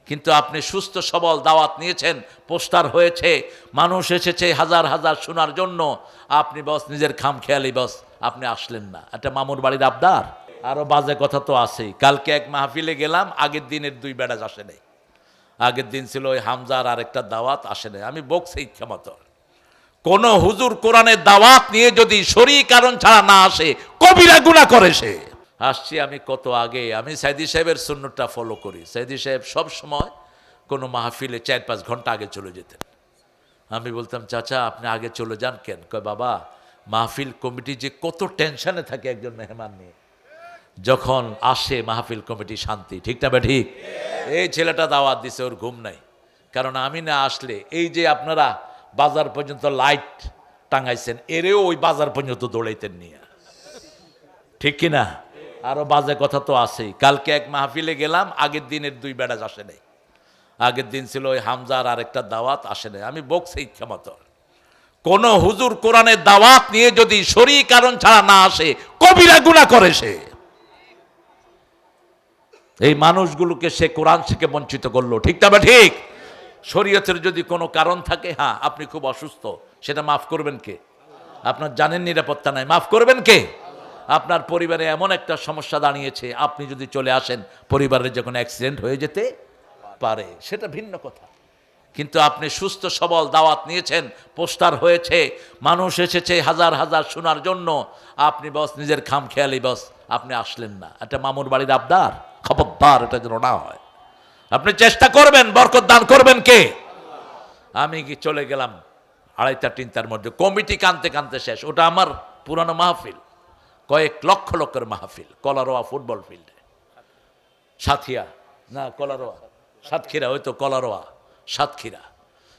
কিন্তু আপনি সুস্থ সবল দাওয়াত নিয়েছেন, পোস্টার হয়েছে, মানুষ এসেছে হাজার হাজার শোনার জন্য, আপনি বস নিজের খামখেয়ালি বস আপনি আসলেন না। একটা মামুর বাড়ির আবদার। আরও বাজে কথা তো আছেই। কালকে এক মাহফিলে গেলাম, আগের দিনের 2 বেড়াজ আসে নাই। আগের দিন ছিল ওই হামজার আরেকটা দাওয়াত, আসে নাই। আমি বকছি ইচ্ছা মতো। কোন হুজুর কোরআনের দাওয়াত নিয়ে যদি শরীর কারণ ছাড়া না আসে, কবিরা গুনাহ করে সে। আসছি আমি কত আগে, আমি সাইদি সাহেবের সুন্নতটা ফলো করি। সাইদি সাহেব সব সময় কোনো মাহফিলে 4-5 ঘন্টা আগে চলে যেতেন। আমি বলতাম, চাচা আপনি আগে চলে যান কেন? কয় বাবা, মাহফিল কমিটি যে কত টেনশনে থাকে একজন মেহমান নিয়ে, যখন আসে মাহফিল কমিটি শান্তি। ঠিক না ঠিক? এই ছেলেটা দাওয়াত দিছে, ওর ঘুম নাই। কারণ আমি না আসলে এই যে আপনারা বাজার পর্যন্ত লাইট টাঙাইছেন, এরেও ওই বাজার পর্যন্ত দৌড়াইতেন নিয়ে। ঠিক কিনা? আরো বাজে কথা তো আছেই। কালকে এক মাহফিলে গেলাম, আগের দিনের 2 বেড়াজ আসে নাই। আগের দিন ছিল ওই হামজার আরেকটা দাওয়াত, আসে নাই। আমি বকছি ইচ্ছা মতো। কোন হুজুর কোরআনের দাওয়াত নিয়ে যদি শরীর কারণ ছাড়া না আসে, কবিরা গুনাহ করে সে। এই মানুষগুলোকে সে কোরআন থেকে বঞ্চিত করলো। ঠিক না ঠিক? শরীয়তের যদি কোনো কারণ থাকে, হ্যাঁ আপনি খুব অসুস্থ, সেটা মাফ করবেন কে? আপনার জানেন নিরাপত্তা নাই, মাফ করবেন কে? আপনার পরিবারে এমন একটা সমস্যা দাঁড়িয়েছে, আপনি যদি চলে আসেন, পরিবারের যখন অ্যাক্সিডেন্ট হয়ে যেতে পারে, সেটা ভিন্ন কথা। কিন্তু আপনি সুস্থ সবল দাওয়াত নিয়েছেন, পোস্টার হয়েছে, মানুষ এসেছে হাজার হাজার শোনার জন্য, আপনি বস নিজের খামখেয়ালি বস আপনি আসলেন না। একটা মামুর বাড়ির আবদার, খবরদার এটা যেন না হয়। আপনি চেষ্টা করবেন, বরকত দান করবেন কে? আমি কি চলে গেলাম 2:30-3টার মধ্যে, কমিটি কানতে কানতে শেষ। ওটা আমার পুরানো মাহফিল, কয়েক লক্ষ লোকের মাহফিল, কলারোয়া ফুটবল ফিল্ডে, সাতক্ষীরা না কলারোয়া, সাতক্ষীরা, হয়তো কলারোয়া সাতক্ষীরা।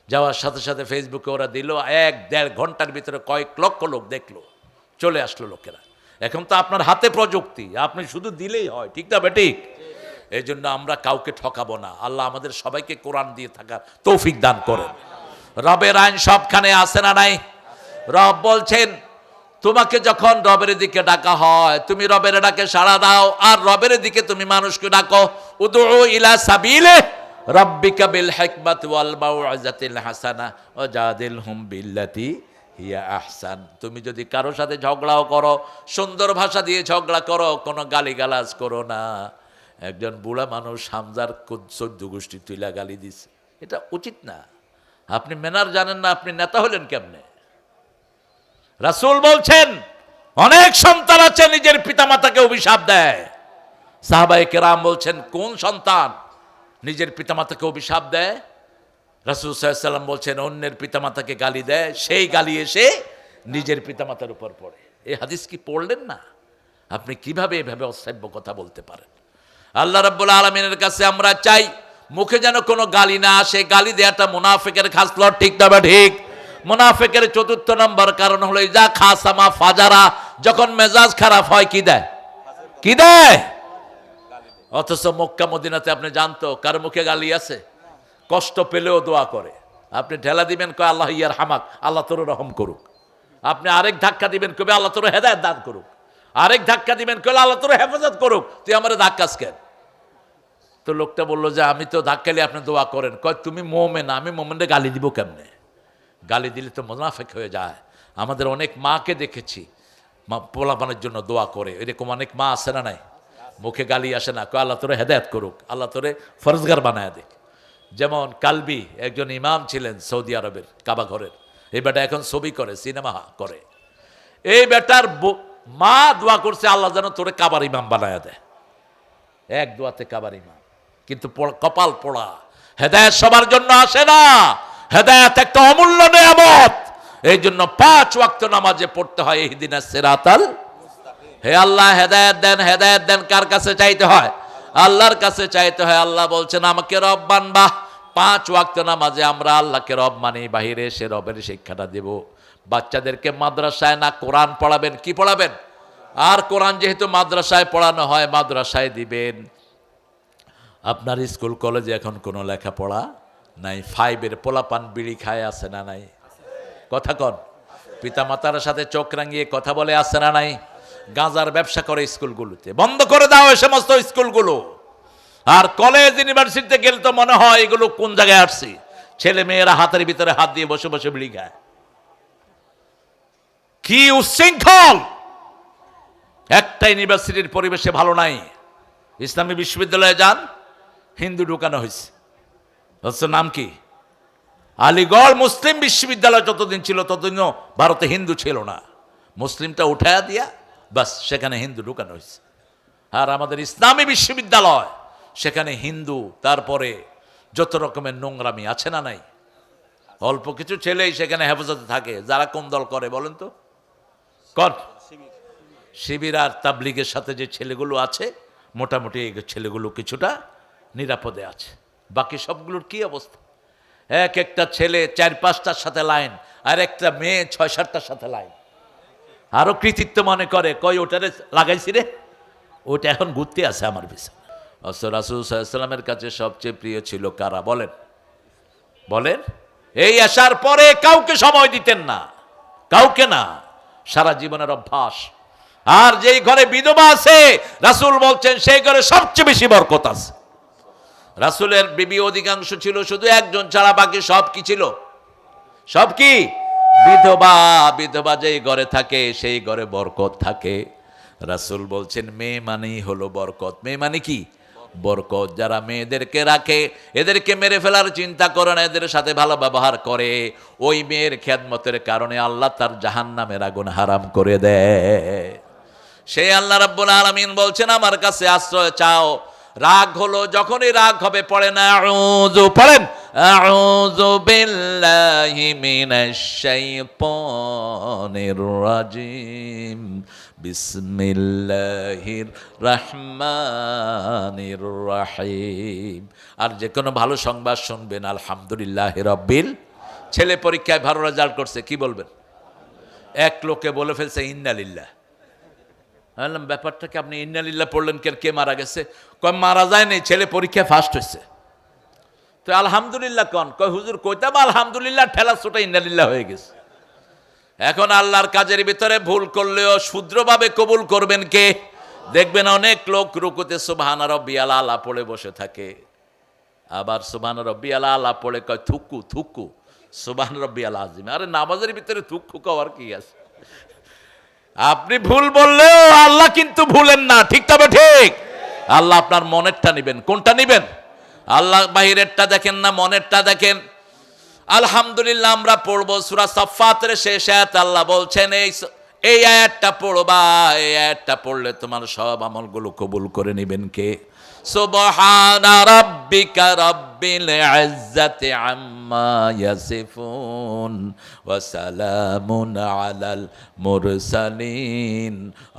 যাওয়ার সাথে সাথে ফেসবুকে ওরা দিল, 1-1.5 ঘন্টার ভিতরে কয়েক লক্ষ লোক দেখলো, চলে আসলো লোকেরা। এখন তো আপনার হাতে প্রযুক্তি, আপনি শুধু দিলেই হয়। ঠিক না বেঠিক? এই জন্য আমরা কাউকে ঠকাবো না। আল্লাহ আমাদের সবাইকে কোরআন দিয়ে থাকার তৌফিক দান করেন। রবের আইন সবখানে আছে না নাই? রব বলছেন, তোমাকে যখন রবের দিকে ডাকা হয়, তুমি রবের ডাকে সাড়া দাও, আর রবের দিকে তুমি মানুষকে ডাকো। উদউ ইলা সাবিলে রাব্বিকা বিল হিকমাতি ওয়াল মাউইজাতিল হাসানা ওয়াজাদিলহুম বিল্লাতি হিয়া আহসান। তুমি যদি কারোর সাথে ঝগড়াও করো, সুন্দর ভাষা দিয়ে ঝগড়া করো, কোনো গালিগালাজ করো না। একজন বুড়া মানুষ হামজার 14 গোষ্ঠী তুইলা গালি দিছে, এটা উচিত না। আপনি ম্যানার জানেন না, আপনি নেতা হলেন কেমনে? রাসূল বলছেন, অনেক সন্তান আছে নিজের পিতামাতাকে অভিশাপ দেয়। সাহাবায়ে কেরাম বলছেন, কোন সন্তান নিজের পিতামাতাকে অভিশাপ দেয়? রাসূল সাল্লাল্লাহু আলাইহি ওয়াসাল্লাম বলছেন, অন্যের পিতামাতাকে গালি দেয়, সেই গালি এসে নিজের পিতামাতার উপর পড়ে। এই হাদিস কি পড়লেন না? আপনি কিভাবে এভাবে অসভ্য কথা বলতে পারেন? আল্লাহ রাব্বুল আলামিনের কাছে আমরা চাই, মুখে যেন কোনো গালি না আসে। গালি দেয়াটা মুনাফিকের খাসলত। ঠিক না বা ঠিক? মুনাফিকের 4র্থ নম্বর কারণ হলো ইজা খাসামা ফাজারা, যখন মেজাজ খারাপ হয় কি দেয়? কি দেয়? অথচ মক্কা মদিনাতে আপনি জানতো কার মুখে গালি আছে? কষ্ট পেলেও দোয়া করে। আপনি ঢেলা দিবেন, কয় আল্লাহ ইয়ার হামাক, আল্লাহ তোর রহম করুক। আপনি আরেক ধাক্কা দিবেন, কবে আল্লাহ তোর হেদায়েত দান করুক। আরেক ধাক্কা দিবেন, কবে আল্লাহ তোর হেফাজত করুক। তুই আমার ধাক্কাস কেন? তো লোকটা বললো যে আমি তো ধাক্কালে আপনি দোয়া করেন। কয় তুমি মোমেন, আমি মোমেনরে গালি দিব কেমনে? গালি দিলে তো মুনাফিক হয়ে যায়। আমাদের অনেক মাকে দেখেছি মা পোলাপানের জন্য দোয়া করে, এরকম অনেক মা আছে না নাই? মুখে গালি আসে না, কয় আল্লাহ তোরে হেদায়েত করুক, আল্লাহ তোরে ফরজগার বানায় দেখ। যেমন কালবি একজন ইমাম ছিলেন সৌদি আরবের কাবা ঘরের, এই বেটা এখন ছবি করে, সিনেমা করে। এই বেটার মা দোয়া করছে, আল্লাহ যেন তোরে কাবার ইমাম বানায় দেয়। এক দোয়াতে কাবার ইমাম। কিন্তু কপাল পোড়া, হেদায়েত সবার জন্য আসে না। হেদায়েত একটা অমূল্য নেয়ামত। এই জন্য 5 ওয়াক্ত নামাজে পড়তে হয় ইহদিনাস সিরাতাল মুস্তাকিম। হে আল্লাহ হেদায়েত দেন, হেদায়েত দেন। কার কাছে চাইতে হয়? আল্লাহর কাছে চাইতে হয়। আল্লাহ বলছেন, আমাকে রব মানবা। 5 ওয়াক্ত নামাজে আমরা আল্লাহকে রব মানি, বাহিরে সে রবের শিক্ষাটা দেব। বাচ্চাদেরকে মাদ্রাসায় না কোরআন পড়াবেন, কি পড়াবেন? আর কোরআন যেহেতু মাদ্রাসায় পড়ানো হয়, মাদ্রাসায় দিবেন। আপনার স্কুল কলেজে এখন কোনো লেখাপড়া নাই। 5-এর পোলাপান বিড়ি খায়, আছে না নাই? কথা কন। পিতামাতার সাথে চোখ রাঙিয়ে কথা বলে, আছে না নাই? গাঁজার ব্যবসা করে স্কুলগুলোতে, বন্ধ করে দাও এই সমস্ত স্কুলগুলো। আর কলেজ ইউনিভার্সিটিতে গেলে তো মনে হয় এগুলো কোন জায়গায় আসছে। ছেলে মেয়েরা হাতের ভিতরে হাত দিয়ে বসে বসে বিড়ি খায়। কি উচ্ছৃঙ্খল! একটা ইউনিভার্সিটির পরিবেশে ভালো নাই। ইসলামী বিশ্ববিদ্যালয়ে যান, হিন্দু ঢুকানো হয়েছে। হচ্ছে নাম কি? আলিগড় মুসলিম বিশ্ববিদ্যালয় যতদিন ছিল ততদিনও ভারতে হিন্দু ছিল না। মুসলিমটা উঠায়া দিয়া বাস সেখানে হিন্দু ঢুকানো হয়েছে। আর আমাদের ইসলামী বিশ্ববিদ্যালয়, সেখানে হিন্দু, তারপরে যত রকমের নোংরামি আছে না নাই। অল্প কিছু ছেলেই সেখানে হেফাজতে থাকে। যারা কোন দল করে বলেন তো? কর শিবির আর তাবলিগের সাথে যে ছেলেগুলো আছে, মোটামুটি এই ছেলেগুলো কিছুটা নিরাপদে আছে। বাকি সবগুলোর কি অবস্থা? এক একটা ছেলে 4-5টার সাথে লাইন, আর একটা মেয়ে 6-7টার সাথে লাইন। আরো কৃতিত্ব মনে করে, কয় ওটারে লাগাইছি রে, ওটা এখন ঘুরতে আছে আমার পিছনে। রাসূল সাল্লাল্লাহু আলাইহি ওয়াসাল্লামের কাছে সবচেয়ে প্রিয় ছিল কারা বলেন? বলেন। এই আসার পরে কাউকে সময় দিতেন না, কাউকে না, সারা জীবনের অভ্যাস। আর যেই ঘরে বিধবা আছে, রাসূল বলছেন সেই ঘরে সবচেয়ে বেশি বরকত আছে। রাসূলের বিবি অধিকাংশ ছিল শুধু একজন ছাড়া, বাকি সব কি ছিল? সব কি? বিধবা। বিধবা যেই ঘরে থাকে সেই ঘরে বরকত থাকে। রাসূল বলছেন মেয়ে মানেই হলো বরকত। মেয়ে মানে কি? বরকত। যারা মেয়েদেরকে রাখে, এদেরকে মেরে ফেলার চিন্তা করে না, এদের সাথে ভালো ব্যবহার করে, ওই মেয়ের খেদমতের কারণে আল্লাহ তার জাহান্নামের আগুন হারাম করে দেয়। সেই আল্লাহ রাব্বুল আলামিন বলছেন আমার কাছে আশ্রয় চাও। রাগ হলো, যখনই রাগ হবে পড়েন আউযু, পড়েন আউযু বিল্লাহি মিনাশ শাইতানির রাজিম, বিসমিল্লাহির রহমানির রহিম। আর যে কোনো ভালো সংবাদ শুনবেন আলহামদুলিল্লাহি রাব্বিল। ছেলে পরীক্ষায় ভালো রেজাল্ট করছে, কি বলবেন? এক লোকে বলে ফেলছে ইন্নালিল্লাহ। বললাম ব্যাপারটাকে আপনি ইন্নালিল্লাহ পড়লেন, কে মারা গেছে? কয় মারা যায় নাই, ছেলে পরীক্ষায় ফার্স্ট হয়েছে। তো আলহামদুলিল্লাহ কন? কয় হুজুর কইতাম আলহামদুলিল্লাহ, ঠেলা ছোটা ইন্নালিল্লাহ হয়ে গেছে। এখন আল্লাহর কাজের ভিতরে ভুল করলেও শুদ্রভাবে কবুল করবেন কে? দেখবেন অনেক লোক রুকুতে সুবহান রাব্বিয়াল আলা পড়ে বসে থাকে, আবার সুবহান রাব্বিয়াল আলা পড়ে কয় থুকু থুকু সুবহান রাব্বিয়াল আযীম। আরে নামাজের ভিতরে থুকু কওয়ার কি আছে? আপনি ভুল বললেও আল্লাহ কিন্তু ভুলেন না, ঠিক তবে ঠিক। আল্লাহ আপনার মনেরটা নিবেন। কোনটা নিবেন? আল্লাহ বাহিরেরটা দেখেন না, মনেরটা দেখেন। আলহামদুলিল্লাহ আমরা পড়বো সূরা সাফফাতের শেষ আয়াত। আল্লাহ বলছেন এই আয়াতটা পড়বা, এই আয়াতটা পড়লে তোমার সব আমলগুলো কবুল করে নেবেন কে? সুবহানা রাব্বিকা রাব্বিল ইজ্জাতি আম্মা ইয়াসিফুন ওয়া সালামুন আলাল মুরসালিন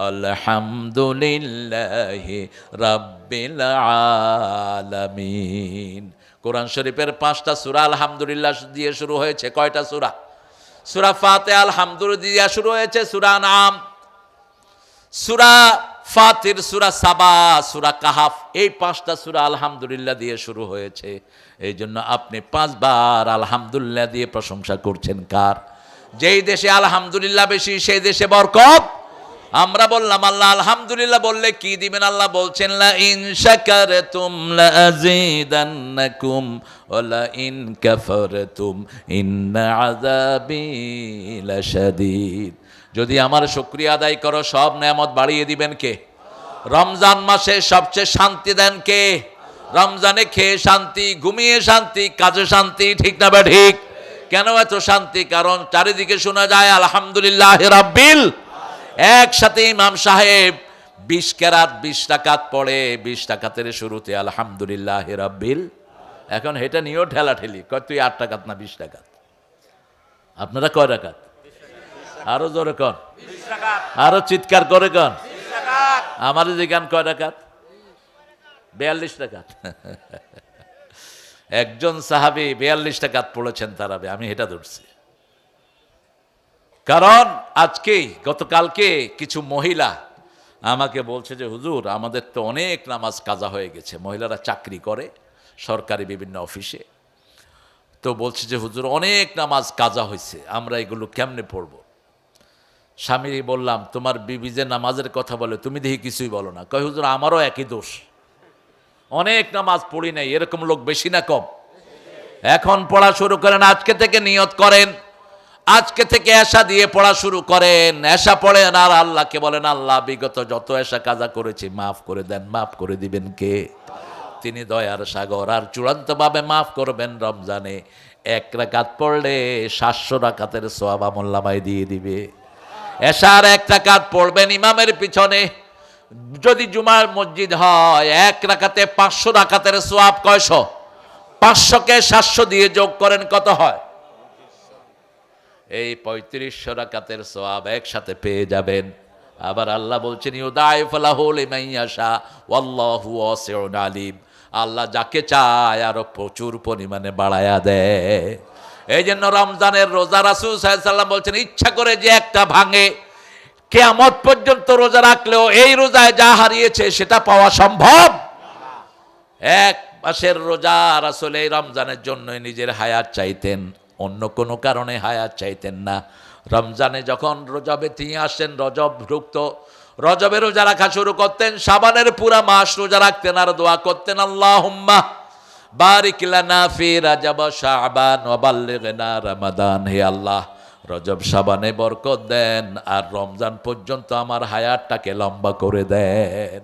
আলহামদুলিল্লাহি রাব্বিল আলামিন। কোরআন শরীফের 5টা সূরা আলহামদুলিল্লাহ দিয়ে শুরু হয়েছে। কয়টা সূরা? সূরা ফাতিহা আলহামদুলিল্লাহ দিয়ে শুরু হয়েছে, সূরা আনআম, সূরা ফাতির, সূরা সাবা, সূরা কাহাফ, এই 5টা সূরা আলহামদুলিল্লাহ দিয়ে শুরু হয়েছে। এই জন্য আপনি 5 বার আলহামদুলিল্লাহ দিয়ে প্রশংসা করছেন কার? যেই দেশে আলহামদুলিল্লাহ বেশি সেই দেশে বরকত। আমরা বললাম আল্লাহ আলহামদুলিল্লাহ বললে কি দিবেন? আল্লাহ বলছেন লা ইন শাকারতুম লা আযীদান্নাকুম ওয়া লা ইন কাফারতুম ইন্না আযাবি লাশাদীদ। যদি আমার শুকরিয়া আদায় করো সব নেয়ামত বাড়িয়ে দিবেন কে? রমজান মাসে সবচেয়ে শান্তি দেন কে? রমজানে খেয়ে শান্তি, ঘুমিয়ে শান্তি, কাজে শান্তি, ঠিক না বা ঠিক? কেন এত শান্তি? কারণ চারিদিকে শোনা যায় আলহামদুলিল্লাহি রাব্বিল। একসাথে ইমাম সাহেব 20 কেরাত 20 রাকাত পড়ে, 20 রাকাতের শুরুতে আলহামদুলিল্লাহি রাব্বিল। এখন এটা নিয়েও ঠেলাঠেলি, কয় তুই 8 রাকাত না 20 রাকাত? আপনারা কয় রাকাত? আরো জোরে কন, আরো চিৎকার করে কন। আমার যে গান কয় রাকাত? 42 রাকাত। একজন সাহাবী 42 রাকাত পড়েছেন তারাবি, আমি এটা ধরছি। কারণ আজকেই গতকালকে কিছু মহিলা আমাকে বলছে যে হুজুর আমাদের তো অনেক নামাজ কাজা হয়ে গেছে। মহিলারা চাকরি করে সরকারি বিভিন্ন অফিসে, তো বলছে যে হুজুর অনেক নামাজ কাজা হয়েছে, আমরা এগুলো কেমনে পড়ব? স্বামী বললাম তোমার বিবি যে নামাজের কথা বলে তুমি দেখি কিছুই বলো না। কয় হুজুর আমারও একই দোষ, অনেক নামাজ পড়ি নাই, এরকম লোক বেশি না কম? এখন পড়া শুরু করেন, আজকে থেকে নিয়ত করেন, আজকে থেকে এশা দিয়ে পড়া শুরু করেন। এশা পড়েন আর আল্লাহকে বলেন, আল্লাহ বিগত যত এশা কাজা করেছি মাফ করে দেন। মাফ করে দিবেন কে? তিনি দয়ার সাগর। আর চূড়ান্তভাবে মাফ করবেন রমজানে। এক রাকাত পড়লে 700 রাকাতের সওয়াব আমলনামায় দিয়ে দিবে। এশার এক রাকাত পড়বেন ইমামের পিছনে, যদি জুমার মসজিদ হয় এক রাকাতে 500 রাকাতের সওয়াব। কয়শো? 500কে 700 দিয়ে যোগ করেন, কত হয়? এই 3500 রাকাতের সওয়াব একসাথে পেয়ে যাবেন। আবার আল্লাহ বলছেন, ইউদাইফু লাহু লিমান ইয়াশা ওয়াল্লাহু ওয়াসিউন আলিম। আল্লাহ যাকে চায় আরো প্রচুর পরিমাণে বাড়ায়া দেয়। এই জন্য রমজানের রোজা রাসূল সাল্লাল্লাহু আলাইহি ওয়াসাল্লাম বলছেন, ইচ্ছা করে যে একটা ভাঙে, কিয়ামত পর্যন্ত রোজা রাখলেও এই রোজায় যা হারিয়েছে সেটা পাওয়া সম্ভব। এক মাসের রোজা রাসূল এই রমজানের জন্যই নিজের হায়াত চাইতেন, অন্য কোনো কারণে হায়াত চাইতেন না। রমজানে যখন রজবে তিনি আসেন, রজব ঢুকতো, রজবে রোজা রাখা শুরু করতেন, শাবানের পুরা মাস রোজা রাখতেন আর দোয়া করতেন, আল্লাহুম্মা বারিক লানা ফি রাজব শাবান ওয়া বাল্লিগনা রমাদান। হে আল্লাহ, রজব শাবানে বরকত দেন আর রমজান পর্যন্ত আমার হায়াতটাকে লম্বা করে দেন।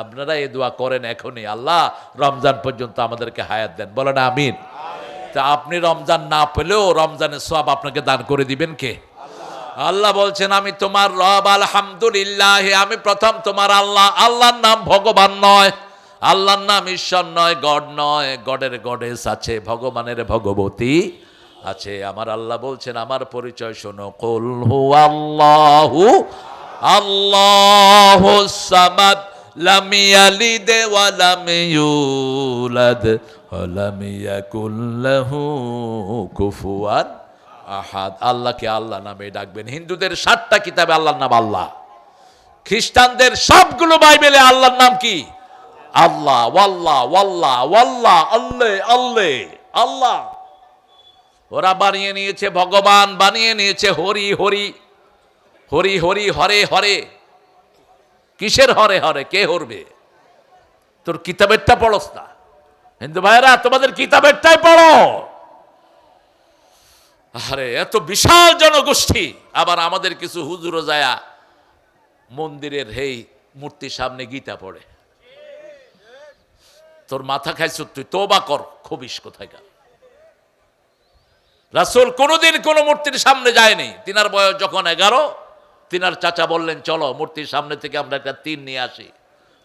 আপনারা এই দোয়া করেন এখনই, আল্লাহ রমজান পর্যন্ত আমাদেরকে হায়াত দেন। বলেন আমিন। তা আপনি রমজান না পেলেও রমজানের সওয়াব আপনাকে দান করে দিবেন কে? আল্লাহ বলছেন, আমি তোমার রব, আলহামদুলিল্লাহ, আমি প্রথম তোমার আল্লাহ। আল্লাহর নাম ভগবান নয়, আল্লাহর নাম ঈশ্বর নয়, গড নয়। গডের গডেস আছে, ভগবানের ভগবতী আছে। আমার আল্লাহ বলছেন, আমার পরিচয় শোনো, কুল হুয়াল্লাহু আল্লাহুস সামাদ লাম ইয়ালিদ ওয়া লাম ইউলাদ ওয়া লাম ইয়াকুল লাহু কুফুয়ান আহাদ। আল্লাহকে আল্লাহ নামে ডাকবেন। হিন্দুদের 7টা কিতাবে আল্লাহর নাম আল্লাহ, খ্রিস্টানদের সবগুলো বাইবেলে আল্লাহর নাম কি? আল্লাহ। ওয়াল্লাহ ওয়াল্লাহ ওয়াল্লাহ, আল্লাহ আল্লাহ আল্লাহ। ওরা বানিয়ে নিয়েছে ভগবান, বানিয়ে নিয়েছে হরি হরি হরি হরি, হরে হরে। কিসের হরে হরে? কে হরবে? তোর কিতাবেরটা পড়স না? হিন্দু ভাইরা, তোমাদের কিতাবেরটাই পড়ো। আরে এত বিশাল জনগোষ্ঠী, আবার আমাদের কিছু হুজুরও যায়া মন্দিরের হেই মূর্তির সামনে গীতা পড়ে। তোর মাথা খাইছ? তুই তওবা কর, খবিস কোথায়কার। রাসূল কোনোদিন কোন মূর্তির সামনে যায়নি। তিনার বয়স যখন 11, তিনার চাচা বললেন, চলো মূর্তির সামনে থেকে আমরা একটা তীর নিয়ে আসি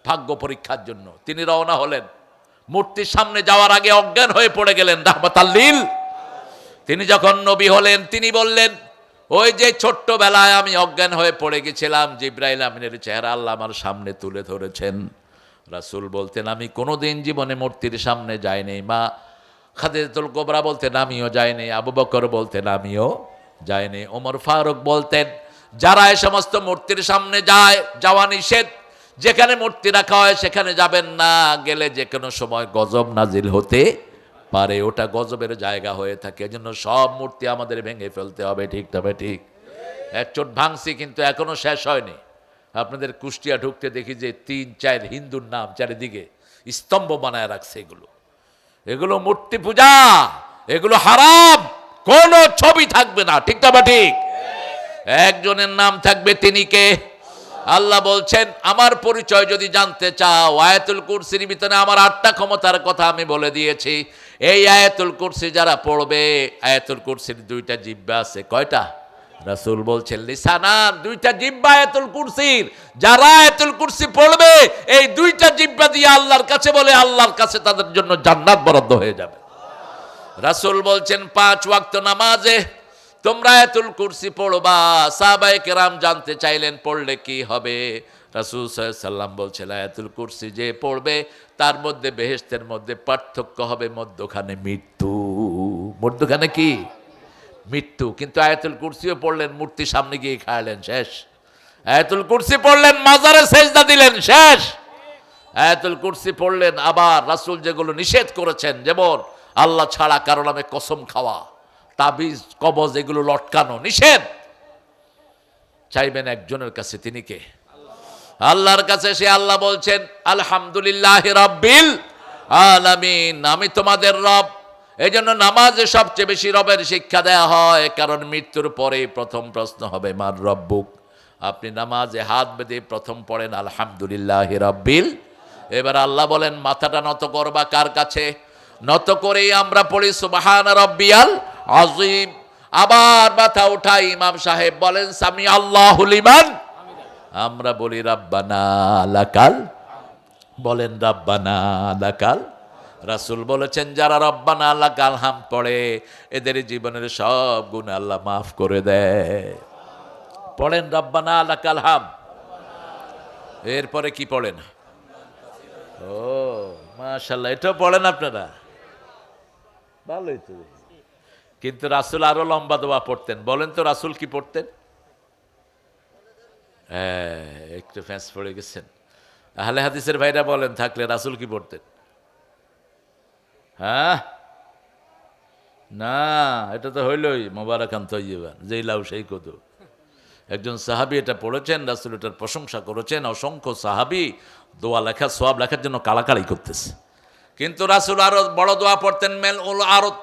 ভাগ্য পরীক্ষার জন্য। তিনি রওনা হলেন। মূর্তির সামনে যাওয়ার আগে অজ্ঞান হয়ে পড়ে গেলেন রাহমাতাল লিল। তিনি যখন নবী হলেন, তিনি বললেন, ওই যে ছোট্টবেলায় আমি অজ্ঞান হয়ে পড়ে গেছিলাম, জিবরাইল আমিনের চেহারা আল্লাহ আমার সামনে তুলে ধরেছেন। রাসূল বলতেন, আমি কোনোদিন জীবনে মূর্তির সামনে যাইনি। মা খাদিজাতুল কুবরা বলতেন, আমিও যাইনি। আবু বকর বলতেন, আমিও যাইনি। ওমর ফারুক বলতেন, যারা এই সমস্ত মূর্তির সামনে যায়, যাওয়া নিষেধ। যেখানে মূর্তি রাখা হয় সেখানে যাবেন না, গেলে যে কোনো সময় গজব নাজিল হতে পারে, ওটা গজবের জায়গা হয়ে থাকে। এজন্য সব মূর্তি আমাদের ভেঙে ফেলতে হবে। ঠিক তবে ঠিক। এক চোট ভাঙছি, কিন্তু এখনো শেষ হয়নি। আপনাদের কুষ্টিয়া ঢুকতে দেখি যে 3-4 হিন্দুর নাম চারিদিকে স্তম্ভ বানায় রাখছে। এগুলো মূর্তি পূজা, এগুলো হারাম। কোন ছবি থাকবে না। ঠিক তবে ঠিক। একজনের নাম থাকবে, তিনি কে? আল্লাহ বলছেন, আমার পরিচয় যদি জানতে চাও, আয়াতুল কুরসির ভিতরে আমার 8টা ক্ষমতার কথা আমি বলে দিয়েছি। এই আয়াতুল কুরসি যারা পড়বে, আয়াতুল কুরসির 2টা জিহ্বা আছে। কয়টা? রাসূল বলছেন, লিসানান, 2টা জিহ্বা আয়াতুল কুরসির। যারা আয়াতুল কুরসি পড়বে, এই 2টা জিহ্বা দিয়ে আল্লাহর কাছে বলে, আল্লাহর কাছে তাদের জন্য জান্নাত বরাদ্দ হয়ে যাবে। রাসূল বলছেন, 5 ওয়াক্ত নামাজে তোমরা আয়াতুল কুরসি পড়বা। সাহাবায়ে কেরাম জানতে চাইলেন, পড়লে কি হবে? রাসূল সাল্লাল্লাহু আলাইহি সাল্লাম বলছেন, আয়াতুল কুরসি যে পড়বে তার মধ্যে বেহেশতের মধ্যে পার্থক্য হবে, মধ্যখানে মৃত্যু। মধ্যখানে কি? মৃত্যু। কিন্তু আয়াতুল কুরসিও পড়লেন, মূর্তির সামনে গিয়ে খাইলেন, শেষ। আয়াতুল কুরসি পড়লেন, মাজারে সেজদা দিলেন, শেষ। আয়াতুল কুরসি পড়লেন, আবার রাসূল যেগুলো নিষেধ করেছেন, যেমন আল্লাহ ছাড়া কারো নামে কসম খাওয়া, তাবিজ কবজ এগুলো লটকানো নিষেধ। চাইবেন একজনের কাছে, তিনি কে? আল্লাহর কাছে। সে আল্লাহ বলছেন, আলহামদুলিল্লাহি রাব্বিল আলামিন, আমি তোমাদের রব। এই জন্য নামাজে সবচেয়ে বেশি রবের শিক্ষা দেয়া হয়, কারণ মৃত্যুর পরে প্রথম প্রশ্ন হবে মার রব্বুক। আপনি নামাজে হাত বেঁধে প্রথম পড়েন আলহামদুলিল্লাহ রাব্বিল। এবার আল্লাহ বলেন মাথাটা নত করবা কার কাছে? নত করেই আমরা পড়ি সুবহান রাব্বিয়াল আযীম। আবার মাথা উঠাই ইমাম সাহেব বলেন সামি আল্লাহু লিমান, আমরা বলি রাব্বানা লাকাল, বলেন রাব্বানা লাকাল। রাসূল বলেছেন যারা রব্বানা লাকাল হাম পড়ে এদের জীবনের সব গুনাহ আল্লাহ মাফ করে দেয়। পড়েন রব্বানা লাকাল হাম। এরপরে কি পড়েন? ও মাশাআল্লাহ, এটাও পড়েন আপনারা, ভালোই তো। কিন্তু রাসূল আরো লম্বা দোয়া পড়তেন। বলেন তো রাসূল কি পড়তেন? হ্যাঁ, একটু ফ্যাঁস পড়ে গেছেন। আহলে হাদিসের ভাইরা বলেন থাকলে রাসূল কি পড়তেন? হ্যাঁ না, এটা তো হইলই মোবারকান তয়্যিবান, যেই লাউ সেই কদু। একজন সাহাবী এটা পড়েছেন, রাসূল এটার প্রশংসা করেছেন। অসংখ্য সাহাবী দোয়া লেখা সওয়াব লেখার জন্য কালাকালি করতেছে। কিন্তু রাসূল আরো বড় দোয়া পড়তেন, মেল উল আরদ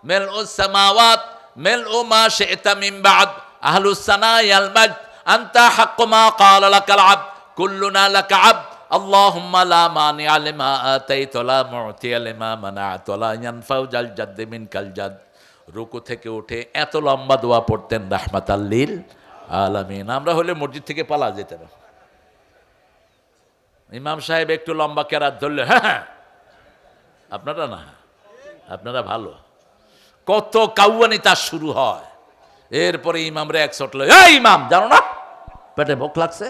মেল উস সামাওয়াত মেল উ মা শি'তা মিন বা'দ আহলুস সানাই আল মাজদ আনতা হাক্কু মা ক্বালা লাকাল আবদ কুল্লুনা লাকা আবদ আল্লাহুম্মা লা মানি'a লিমা আতাইতা লা মু'তিয়া লিমা মানা'তা ওয়া লা ইয়ানফা'ু জাল জাদ্দি মিনকাল জাদ। রুকু থেকে উঠে এত লম্বা দোয়া পড়তেন রাহমাতাল লিল আলামিন। আমরা হলে মসজিদ থেকে পালা যেতাম। ইমাম সাহেব একটু লম্বা কেরাত ধরলে হ্যাঁ, আপনারা না, আপনারা ভালো। কত কাউয়ানি তার শুরু হয়। এরপরে ইমামরে এক চটলে, এই ইমাম জানো না পেটে ভোক লাগছে?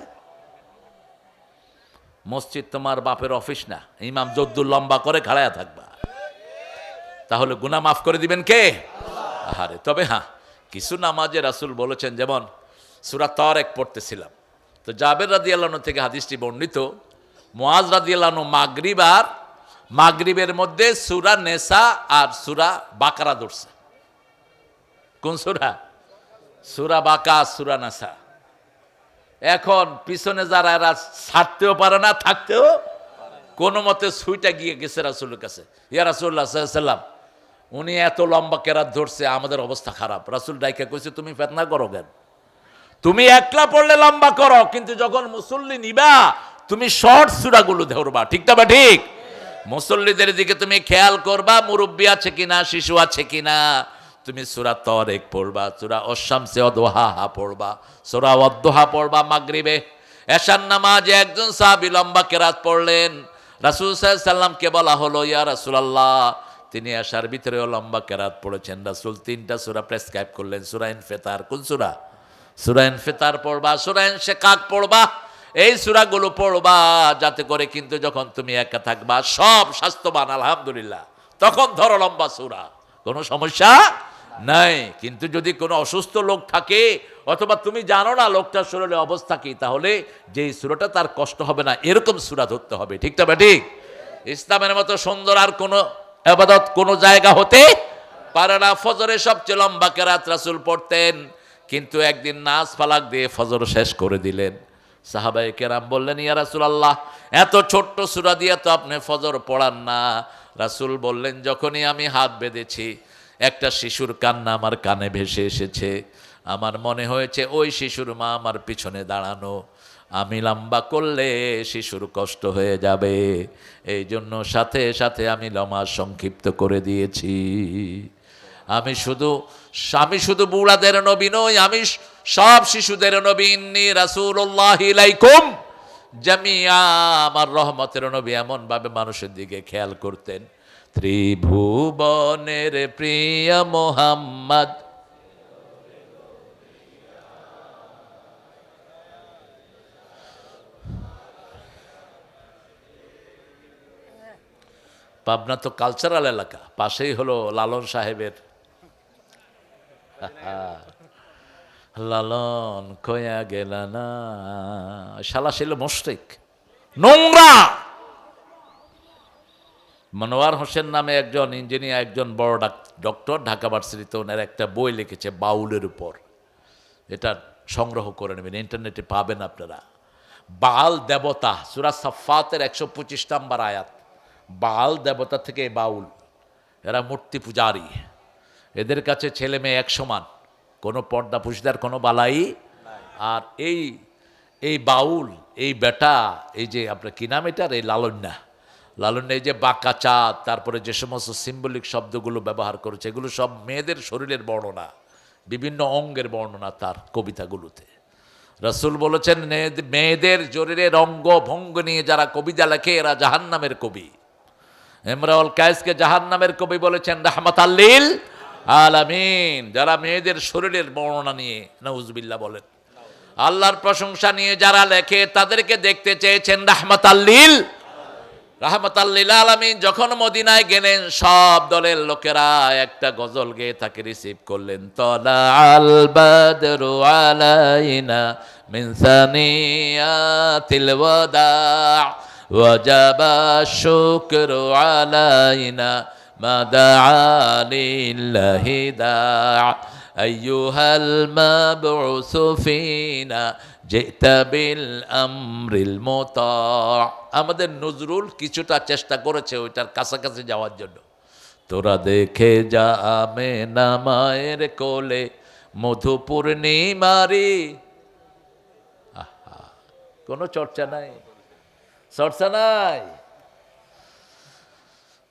মসজিদ তোমার বাপের অফিস না, ইমাম যদ্দুর লম্বা করে খাড়ায়া থাকবা, তাহলে গুনাহ মাফ করে দিবেন কে? আহারে। তবে হ্যাঁ, কিছু নামাজে রাসূল বলেছেন, যেমন সূরা তারিক পড়তেছিলাম তো জাবের রাদিয়াল্লাহু আনহু থেকে হাদিসটি বর্ণিত, মুআজ রাদিয়াল্লাহু আনহু মাগরিবের মধ্যে সূরা নেসা আর সূরা বাকারা ধরছে। কোন সূরা? সূরা বাকা, সূরা নেসা। এখন পিছনে যারা এরা ছাড়তেও পারে না, থাকতেও কোনো মতে সুইটা গিয়ে গেছে রাসূলের কাছে, ইয়া রাসূলুল্লাহ সাল্লাল্লাহু আলাইহি ওয়াসাল্লাম, উনি এত লম্বা কেরাত ধরছে, আমাদের অবস্থা খারাপ। রাসূল ডাইকা কইছে তুমি ফিতনা করো কেন? তুমি একলা পড়লে লম্বা করো, কিন্তু যখন মুসল্লি নিবা তুমি শর্ট সূরাগুলো ধরবা, ঠিক না বা ঠিক? মুসল্লিদের দিকে তুমি খেয়াল করবা, মুরব্বী আছে কিনা, শিশু আছে কিনা। তুমি সূরা তারিক পড়বা, সূরা আশ-শামসে ওয়াদুহাহা পড়বা, সূরা ওয়াদুহা পড়বা মাগরিবে। এশার নামাজে একজন সাহাবী লম্বা কেরাত পড়লেন, রাসূল সাল্লাল্লাহু আলাইহি সাল্লামকে বলা হলো ইয়া রাসূলুল্লাহ, তিনি এশার ভিতরেও লম্বা কেরাত পড়েছেন। রাসূল 3টা সূরা প্রেসক্রাইব করলেন, সূরা ইনফিতার। কোন সূরা? সূরা ইনফিতার পড়বা, সূরা ইনশিকাক পড়বা। এই সূরাগুলো পড়বা যাতে করে কিন্তু যখন তুমি একা থাকবা সব স্বাস্থ্যবান আলহামদুলিল্লাহ, তখন ধরো লম্বা সূরা, কোনো সমস্যা নাই। কিন্তু যদি কোনো অসুস্থ লোক থাকে অথবা তুমি জানো না লোকটার শরীরের অবস্থা কি, তাহলে যেই সূরাটা তার কষ্ট হবে না এরকম সূরা ধরতে হবে, ঠিক তবে ঠিক? ইসলামের মতো সুন্দর আর কোনো ইবাদত কোনো জায়গা হতে পারে না। ফজরে সবচেয়ে লম্বা কেরাত রাসূল পড়তেন, কিন্তু একদিন নাস ফালাক দিয়ে ফজর শেষ করে দিলেন। সাহাবায়ে কেরাম বললেন ইয়া রাসূলুল্লাহ, এত ছোট্ট সূরা দিয়ে তো আপনি ফজর পড়ান না। রাসূল বললেন যখনই আমি হাত বেঁধেছি একটা শিশুর কান্না আমার কানে ভেসে এসেছে, আমার মনে হয়েছে ওই শিশুর মা আমার পিছনে দাঁড়ানো, আমি লম্বা করলে শিশুর কষ্ট হয়ে যাবে, এই জন্য সাথে সাথে আমি নামাজ সংক্ষিপ্ত করে দিয়েছি। আমি শুধু বুড়াদের নবী নই, আমি সব শিশুদের নবী। ইন্নী রাসূলুল্লাহি ইলাইকুম জামিআ, আমার রহমতের নবী এমন ভাবে মানুষের দিকে খেয়াল করতেন। ত্রিভুবনের প্রিয় মুহাম্মদ, পাবনা তো কালচারাল এলাকা, পাশেই হলো লালন সাহেবের। লালন কয়া গেল না, শালা ছিল মুশরিক, নোংরা। মনোয়ার হোসেন নামে একজন ইঞ্জিনিয়ার, একজন বড় ডক্টর, ঢাকা ভার্সিটিতে ওনার একটা বই লিখেছে বাউলের উপর। এটা সংগ্রহ করে নেবেন, ইন্টারনেটে পাবেন আপনারা। বাল দেবতা, সূরা সাফফাতের 125 নম্বর আয়াত। বাল দেবতা থেকে বাউল, এরা মূর্তি পূজারী, এদের কাছে ছেলে মেয়ে এক সমান, কোনো পর্দা পুশিদার কোনো বালাই। আর এই বাউল, এই বেটা, এই যে আপনার কি নাম এটার, এই লালন্যা, এই যে বাঁকা চাঁদ, তারপরে যে সমস্ত সিম্বলিক শব্দগুলো ব্যবহার করেছে, এগুলো সব মেয়েদের শরীরের বর্ণনা, বিভিন্ন অঙ্গের বর্ণনা তার কবিতাগুলোতে। রাসূল বলেছেন মেয়েদের শরীরের অঙ্গ ভঙ্গ নিয়ে যারা কবিতা লেখে এরা জাহান্নামের কবি। ইমরাউল কায়েসকে জাহান্নামের কবি বলেছেন রাহমাতাল লিল আলামিন, যারা মেয়েদের শরীরের বর্ণনা নিয়ে, নাউজুবিল্লাহ বলেন, আল্লাহর প্রশংসা নিয়ে যারা লেখে তাদেরকে দেখতে চেয়েছেন রাহমাতাল লিল আলামিন। যখন মদিনায় গেলেন সব দলের লোকেরা একটা গজল গেয়ে তাকে রিসিভ করলেন, তলা আল বাদরু আলাইনা মিন সানিয়াতিল ওয়াদা ওয়াজাবা শুকরু আলাইনা মা দাআ লিল্লাহি দাআ আইয়ুহাল মাবউসু ফিনা জিতা বিল আমরিল মুতা'। আমাদের নজরুল কিছুটা চেষ্টা করেছে ওইটার কাছাকাছি যাওয়ার জন্য। তোরা দেখে যা আমেনা মায়ের কোলে মধু পূর্ণিমারি, কোনো চর্চা নাই, চর্চা নাই।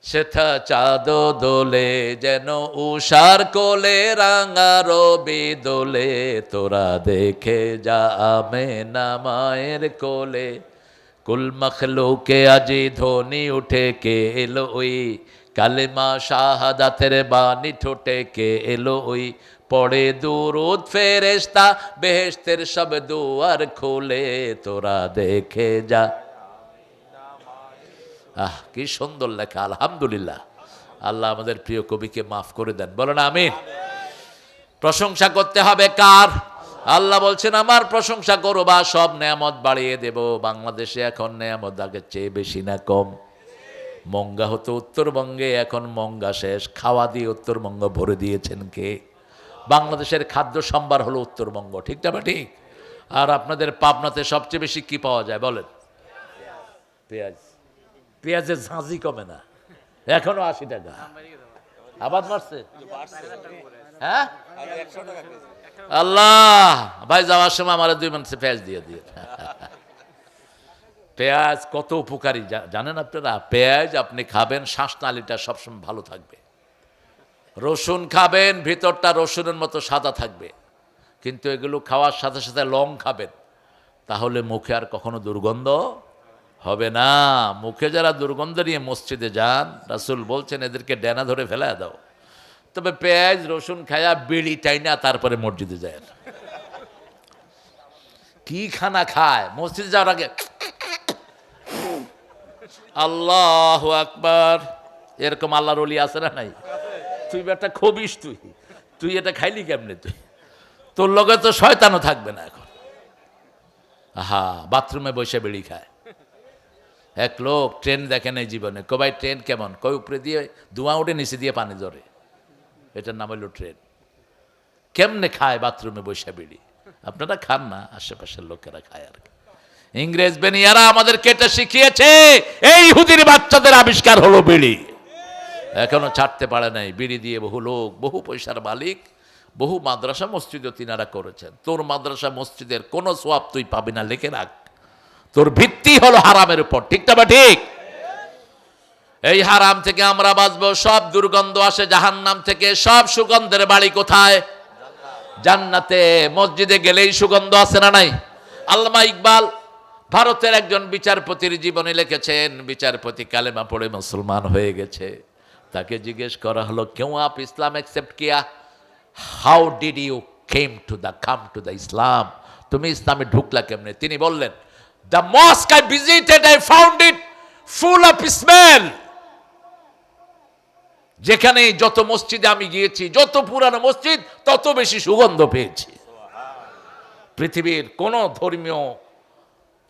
সেথা চাঁদ দোলে যেন উষার কোলে, রাঙা রবি দোলে তোরা দেখে যা আমেনা মায়ের কোলে। কুল মখলুকে আজি ধ্বনি উঠে কে এলো ওই, কালেমা শাহাদাতের বাণী ঠোঁটে কে এলো ওই, পড়ে দুরুদ ফেরেশতা বেহেশতের সব দুয়ার খুলে তোরা দেখে যা। কি সুন্দর লেখা, আলহামদুলিল্লাহ। আল্লাহ আমাদের প্রিয় কবিকে মাফ করে দেন, বলেন আমিন। প্রশংসা করতে হবে কার? আল্লাহ বলছেন আমার প্রশংসা করবা সব নেয়ামত বাড়িয়ে দেব। বাংলাদেশে এখন নেয়ামত আগের চেয়ে বেশি না কম? মঙ্গা হতো উত্তরবঙ্গে, এখন মঙ্গা শেষ, খাওয়া দিয়ে উত্তরবঙ্গ ভরে দিয়েছেন কে? বাংলাদেশের খাদ্য সম্ভার হলো উত্তরবঙ্গ, ঠিক না? ঠিক। আর আপনাদের পাবনাতে সবচেয়ে বেশি কি পাওয়া যায় বলেন? পেঁয়াজ। পেঁয়াজের ঝাঁঝি কমে না, এখনো 80 টাকা। আবাদ মারছে, হ্যাঁ? আল্লাহ ভাই যাওয়ার সময় আমার 2 মাসে পেঁয়াজ দিয়ে দিয়ে। পেঁয়াজ কত উপকারী জানেন আপনারা? পেঁয়াজ আপনি খাবেন, শ্বাসনালীটা সবসময় ভালো থাকবে। রসুন খাবেন, ভিতরটা রসুনের মতো সাদা থাকবে। কিন্তু এগুলো খাওয়ার সাথে সাথে লং খাবেন, তাহলে মুখে আর কখনো দুর্গন্ধ হবে না। মুখে যারা দুর্গন্ধ নিয়ে মসজিদে যান, রাসূল বলছেন এদেরকে ডেনা ধরে ফেলা দাও। তবে পেঁয়াজ রসুন খায়া বিড়ি টাইনা তারপরে মসজিদে যায় না। কি খানা খায় মসজিদে যাওয়ার আগে, আল্লাহু আকবার, এরকম আল্লাহর ওলি আছে না নাই? তুই একটা খবিস, তুই এটা খাইলি কেমনে? তোর লগে তো শয়তানও থাকবে না এখন। বাথরুমে বসে বিড়ি খায়। এক লোক ট্রেন দেখে নাই জীবনে, কবাই ট্রেন কেমন? কয় উপরে দিয়ে ধোঁয়া উঠে নিচে দিয়ে পানি ঝরে, এটার নাম হইল ট্রেন। কেমনে খায় বাথরুমে বসে বিড়ি? আপনারা খান না, আশেপাশের লোকেরা খায় আর কি। ইংরেজ বেনিয়ারা আমাদের কেটে শিখিয়েছে, এই ইহুদির বাচ্চাদের আবিষ্কার হলো বিড়ি। এখনো ছাড়তে পারে নাই। বিড়ি দিয়ে বহু লোক, বহু পয়সার মালিক, বহু মাদ্রাসা মসজিদও তিনারা করেছেন। তোর মাদ্রাসা মসজিদের কোনো সোয়াব তুই পাবি না, লিখে রাখ। তোর ভিত্তি হলো হারামের উপর, ঠিক না? ঠিক। এই হারাম থেকে আমরা বাঁচবো। সব দুর্গন্ধ আসে জাহান্নাম থেকে, সব সুগন্ধের বাড়ি কোথায়? জান্নাতে। মসজিদে গেলেই সুগন্ধ আছে না নাই? আল্লামা ইকবাল ভারতের একজন বিচারপতির জীবনে লিখেছেন, বিচারপতি কালেমা পড়ে মুসলমান হয়ে গেছে। তাকে জিজ্ঞেস করা হলো, কেউ আপ ইসলাম একসেপ্ট কিয়া? How did you come to the Islam? তুমি ইসলামে ঢুকলা কেমনে? তিনি বললেন, the mosque I visited I found it full of smell. যেখানে যত মসজিদে আমি গিয়েছি, যত পুরানো মসজিদ, তত বেশি সুগন্ধ পেয়েছি। পৃথিবীর কোন ধর্মীয়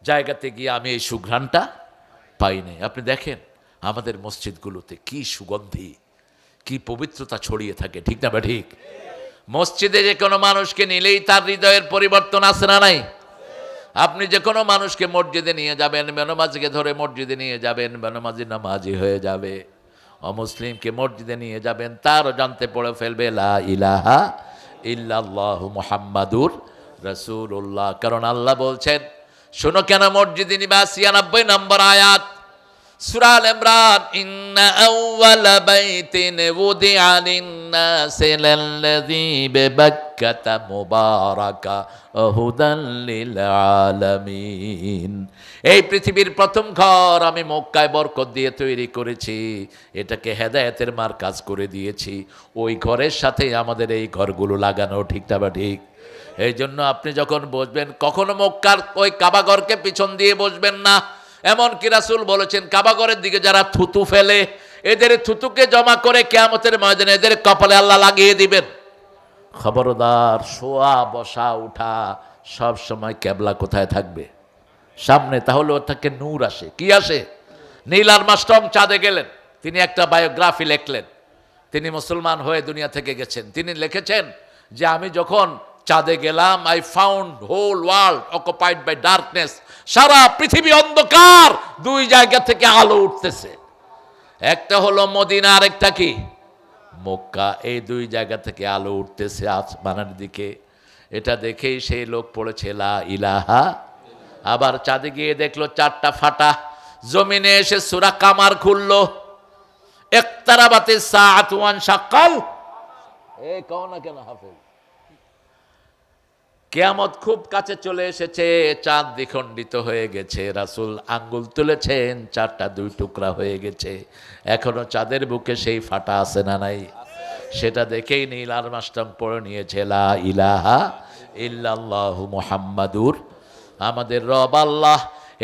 জায়গাতে গিয়ে আমি এই সুঘ্রাণটা পাইনি। আপনি দেখেন আমাদের মসজিদগুলোতে কি সুগন্ধি, কি পবিত্রতা ছড়িয়ে থাকে, ঠিক না? ঠিক। মসজিদে যে কোনো মানুষকে নিলেই তার হৃদয়ের পরিবর্তন আসে না নাই? আপনি যে কোনো মানুষকে মসজিদে নিয়ে যাবেন, বেনমাজিকে ধরে মসজিদে নিয়ে যাবেন, বেনমাজি নামাজি হয়ে যাবে। অমুসলিমকে মসজিদে নিয়ে যাবেন, তারও জানতে পড়ে ফেলবে লা ইলাহা ইল্লাল্লাহু মুহাম্মাদুর রাসূলুল্লাহ। কারণ আল্লাহ বলছেন, শোনো কেন মসজিদে নিবা, ৯৬ নম্বর আয়াত সূরা আল ইমরান, ইন্না আউওয়ালা বাইতিন উদিআ লিন-নাসি লাল্লাযী বিবাক্কাতা মুবারাকা ওয়া হুদাল লিল আলামিন। এই পৃথিবীর প্রথম ঘর আমি মক্কায় বরকত দিয়ে তৈরি করেছি, এটাকে হেদায়েতের মারকাজ করে দিয়েছি। ওই ঘরের সাথে আমাদের এই ঘরগুলো লাগানো, ঠিক না বা ঠিক? এই জন্য আপনি যখন বসবেন, কখনো মক্কার ওই কাবাঘরকে পিছন দিয়ে বসবেন না। এমনকি রাসূল বলেছেন, কাবাঘরের দিকে যারা থুতু ফেলে, এদের থুতুকে জমা করে কিয়ামতের ময়দানে এদের কপালে আল্লাহ লাগিয়ে দিবেন। খবরদার, শোয়া বসা উঠা সব সময় কেবলা কোথায় থাকবে? সামনে। তাহলে ওর থেকে নূর আসে। কি আসে? নীল আর্মস্ট্রং চাঁদে গেলেন, তিনি একটা বায়োগ্রাফি লিখলেন। তিনি মুসলমান হয়ে দুনিয়া থেকে গেছেন। তিনি লিখেছেন যে আমি যখন চাঁদে গেলাম, I found whole world occupied by darkness. সারা পৃথিবী অন্ধকার, দুই জায়গা থেকে আলো উঠতেছে, একটা হলো মদিনা, আরেকটা কি মক্কা। এই দুই জায়গা থেকে আলো উঠতেছে আসমানের দিকে। এটা দেখেই সেই লোক পড়েছে লা ইলাহা। আবার চাঁদে গিয়ে দেখলো চারটা ফাটা। জমিনে এসে সূরা কামার খুললো, ইকতারাবাতিস সাআতু ওয়ান শাক্কাল। এই কও না কেন হাফেজ? কিয়ামত খুব কাছে চলে এসেছে, চাঁদ দ্বিখণ্ডিত হয়ে গেছে। রাসূল আঙ্গুল তুলেছেন, চারটা দুই টুকরা হয়ে গেছে। এখনো চাঁদের বুকে সেই ফাটা আছে না নাই? সেটা দেখেই নীল আর্মস্ট্রং পড়ে নিয়েছে লা ইলাহা ইল্লাল্লাহু মুহাম্মাদুর। আমাদের রব আল্লাহ।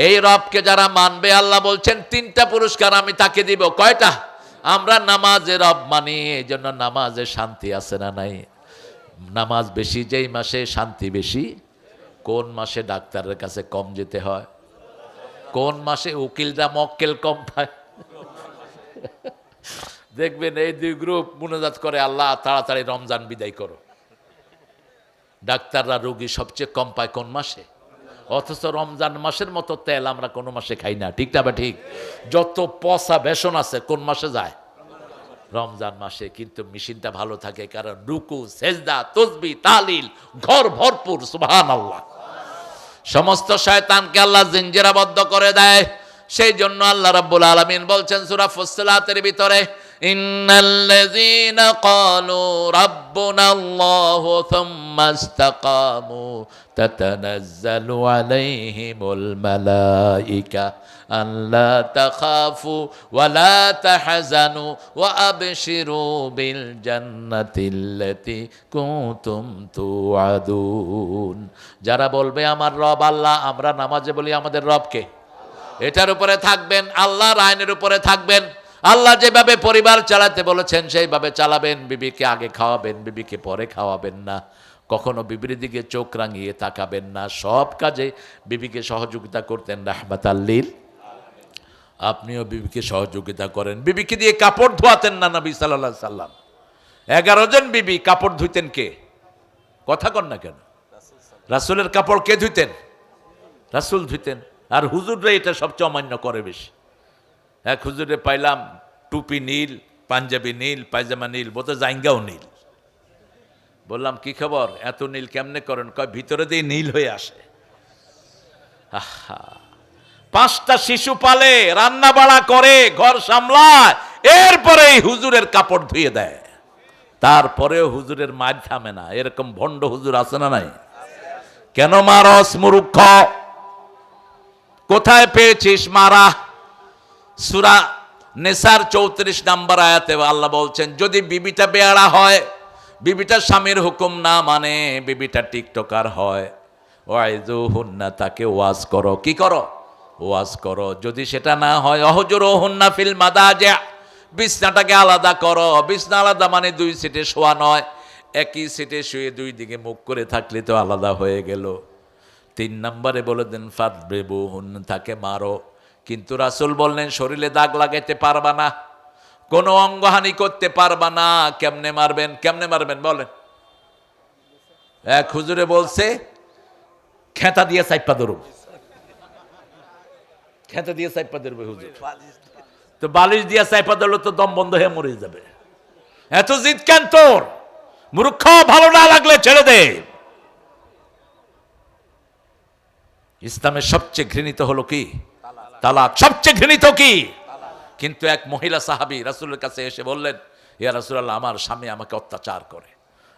এই রবকে যারা মানবে, আল্লাহ বলছেন তিনটা পুরস্কার আমি তাকে দিব। কয়টা? আমরা নামাজে রব মানি, এই জন্য নামাজে শান্তি আছে না নাই? নামাজ বেশি যেই মাসে শান্তি বেশি। কোন মাসে ডাক্তারের কাছে কম যেতে হয়? কোন মাসে উকিলরা মক্কেল কম পায়? দেখবেন এই দুই গ্রুপ মুনাজাত করে, আল্লাহ তাড়াতাড়ি রমজান বিদায় করো। ডাক্তাররা রোগী সবচেয়ে কম পায় কোন মাসে? অথচ রমজান মাসের মতো তেল আমরা কোনো মাসে খাই না, ঠিক না বা ঠিক? যত পচা বেসন আছে কোন মাসে যায়? রমজান মাসে। কিন্তু মেশিনটা ভালো থাকে, কারণ রুকু, সেজদা, তাসবিহ, তাহলিল ঘর ভরপুর। সুবহানাল্লাহ। সমস্ত শয়তানকে আল্লাহ জিঞ্জিরাবদ্ধ করে দেয়। সেই জন্য আল্লাহ রাব্বুল আলামিন বলছেন সূরা ফুসসিলাতের ভিতরে, ইন্নাল্লাযীনা ক্বালু রাব্বুনাল্লাহু থুম্মা ইসতাকামু তাতানাজ্জালু আলাইহিমুল মালায়েকা আল্লা তাখাফু ওয়া লা তাহজানু ওয়া আবশিরু বিল জান্নাতিল্লাতী কুনতুম তুআদুন। যারা বলবে আমার রব আল্লাহ, আমরা নামাজে বলি আমাদের রবকে, এটার উপরে থাকবেন, আল্লাহর আইনের উপরে থাকবেন। আল্লাহ যেভাবে পরিবার চালাতে বলেছেন সেইভাবে চালাবেন। বিবিকে আগে খাওয়াবেন, বিবিকে পরে খাওয়াবেন না। কখনো বিবির দিকে চোখ রাঙিয়ে তাকাবেন না। সব কাজে বিবিকে সহযোগিতা করতেন রাহমাতাল লিল। আপনিও বিবিকে সহযোগিতা করেন। বিবিকে দিয়ে কাপড় ধোয়াতেন না নবী সাল্লাল্লাহু আলাইহি সাল্লাম। 11 জন বিবি। কাপড় ধুইতেন কে? কথা কন না কেন? রাসূলের কাপড় কে ধুইতেন? রাসূল ধুইতেন। আর হুজুররা এটা সবচেয়ে অমান্য করে বেশি। এক হুজুরে পাইলাম টুপি নীল, পাঞ্জাবি নীল, পায়জামা নীল, বোধ জাইঙ্গাও নীল। বললাম কি খবর, এত নীল কেমনে করেন? কয় ভিতরে দিয়ে নীল হয়ে আসে। আহা, 5টা শিশু পালে, রান্না বাড়া করে, ঘর সামলায়, এরপরে হুজুরের কাপড় ধুয়ে দেয়। তারপরেও হুজুরের মার থামে না। এরকম ভণ্ড হুজুর আছে না নাই? কেন মারস মূর্খ? কোথায় পেয়েছিস মারা? সূরা নিসার 34 নম্বর আয়াতে আল্লাহ বলছেন, যদি বিবিটা বেয়াড়া হয়, বিবিটা স্বামীর হুকুম না মানে, বিবিটা টিকটকার হয়, ওয়াইযুহুন্না, তাকে ওয়াজ করো। কি করো? ওয়াজ করো। যদি সেটা না হয়, অহজুরুহুন্না ফিল মাদাজি', বিছনাটাকে আলাদা করো। বিছনা আলাদা মানে 2 সিটে শোয়া নয়। একই সিটে শুয়ে 2 দিকে মুখ করে থাকলে তো আলাদা হয়ে গেল। 3 নম্বরে বলে দেন ফাদরিবুহুন্না, তাকে মারো। কিন্তু রাসূল বললেন শরীরে দাগ লাগাইতে পারবা না, কোনো অঙ্গহানি করতে পারবা না। কেমনে মারবেন? কেমনে মারবেন বলেন? এক হুজুরে বলছে খেতা দিয়ে চাইপা ধরুন, খেতা দিয়ে চাইপা ধরবে হুজুর। তো বালিশ দিয়ে চাইপা ধরলে তো দম বন্ধ হয়ে মরে যাবে। এত জিদ কেন তোর? মূর্খ, ভালো না লাগলে ছেড়ে দে। ইসলামের সবচেয়ে ঘৃণিত হলো কি? তালাক। সবচেয়ে ঘৃণিত কি? কিন্তু এক মহিলা সাহাবী রাসূলের কাছে এসে বললেন, ইয়া রাসূলুল্লাহ, আমার স্বামী আমাকে অত্যাচার করে।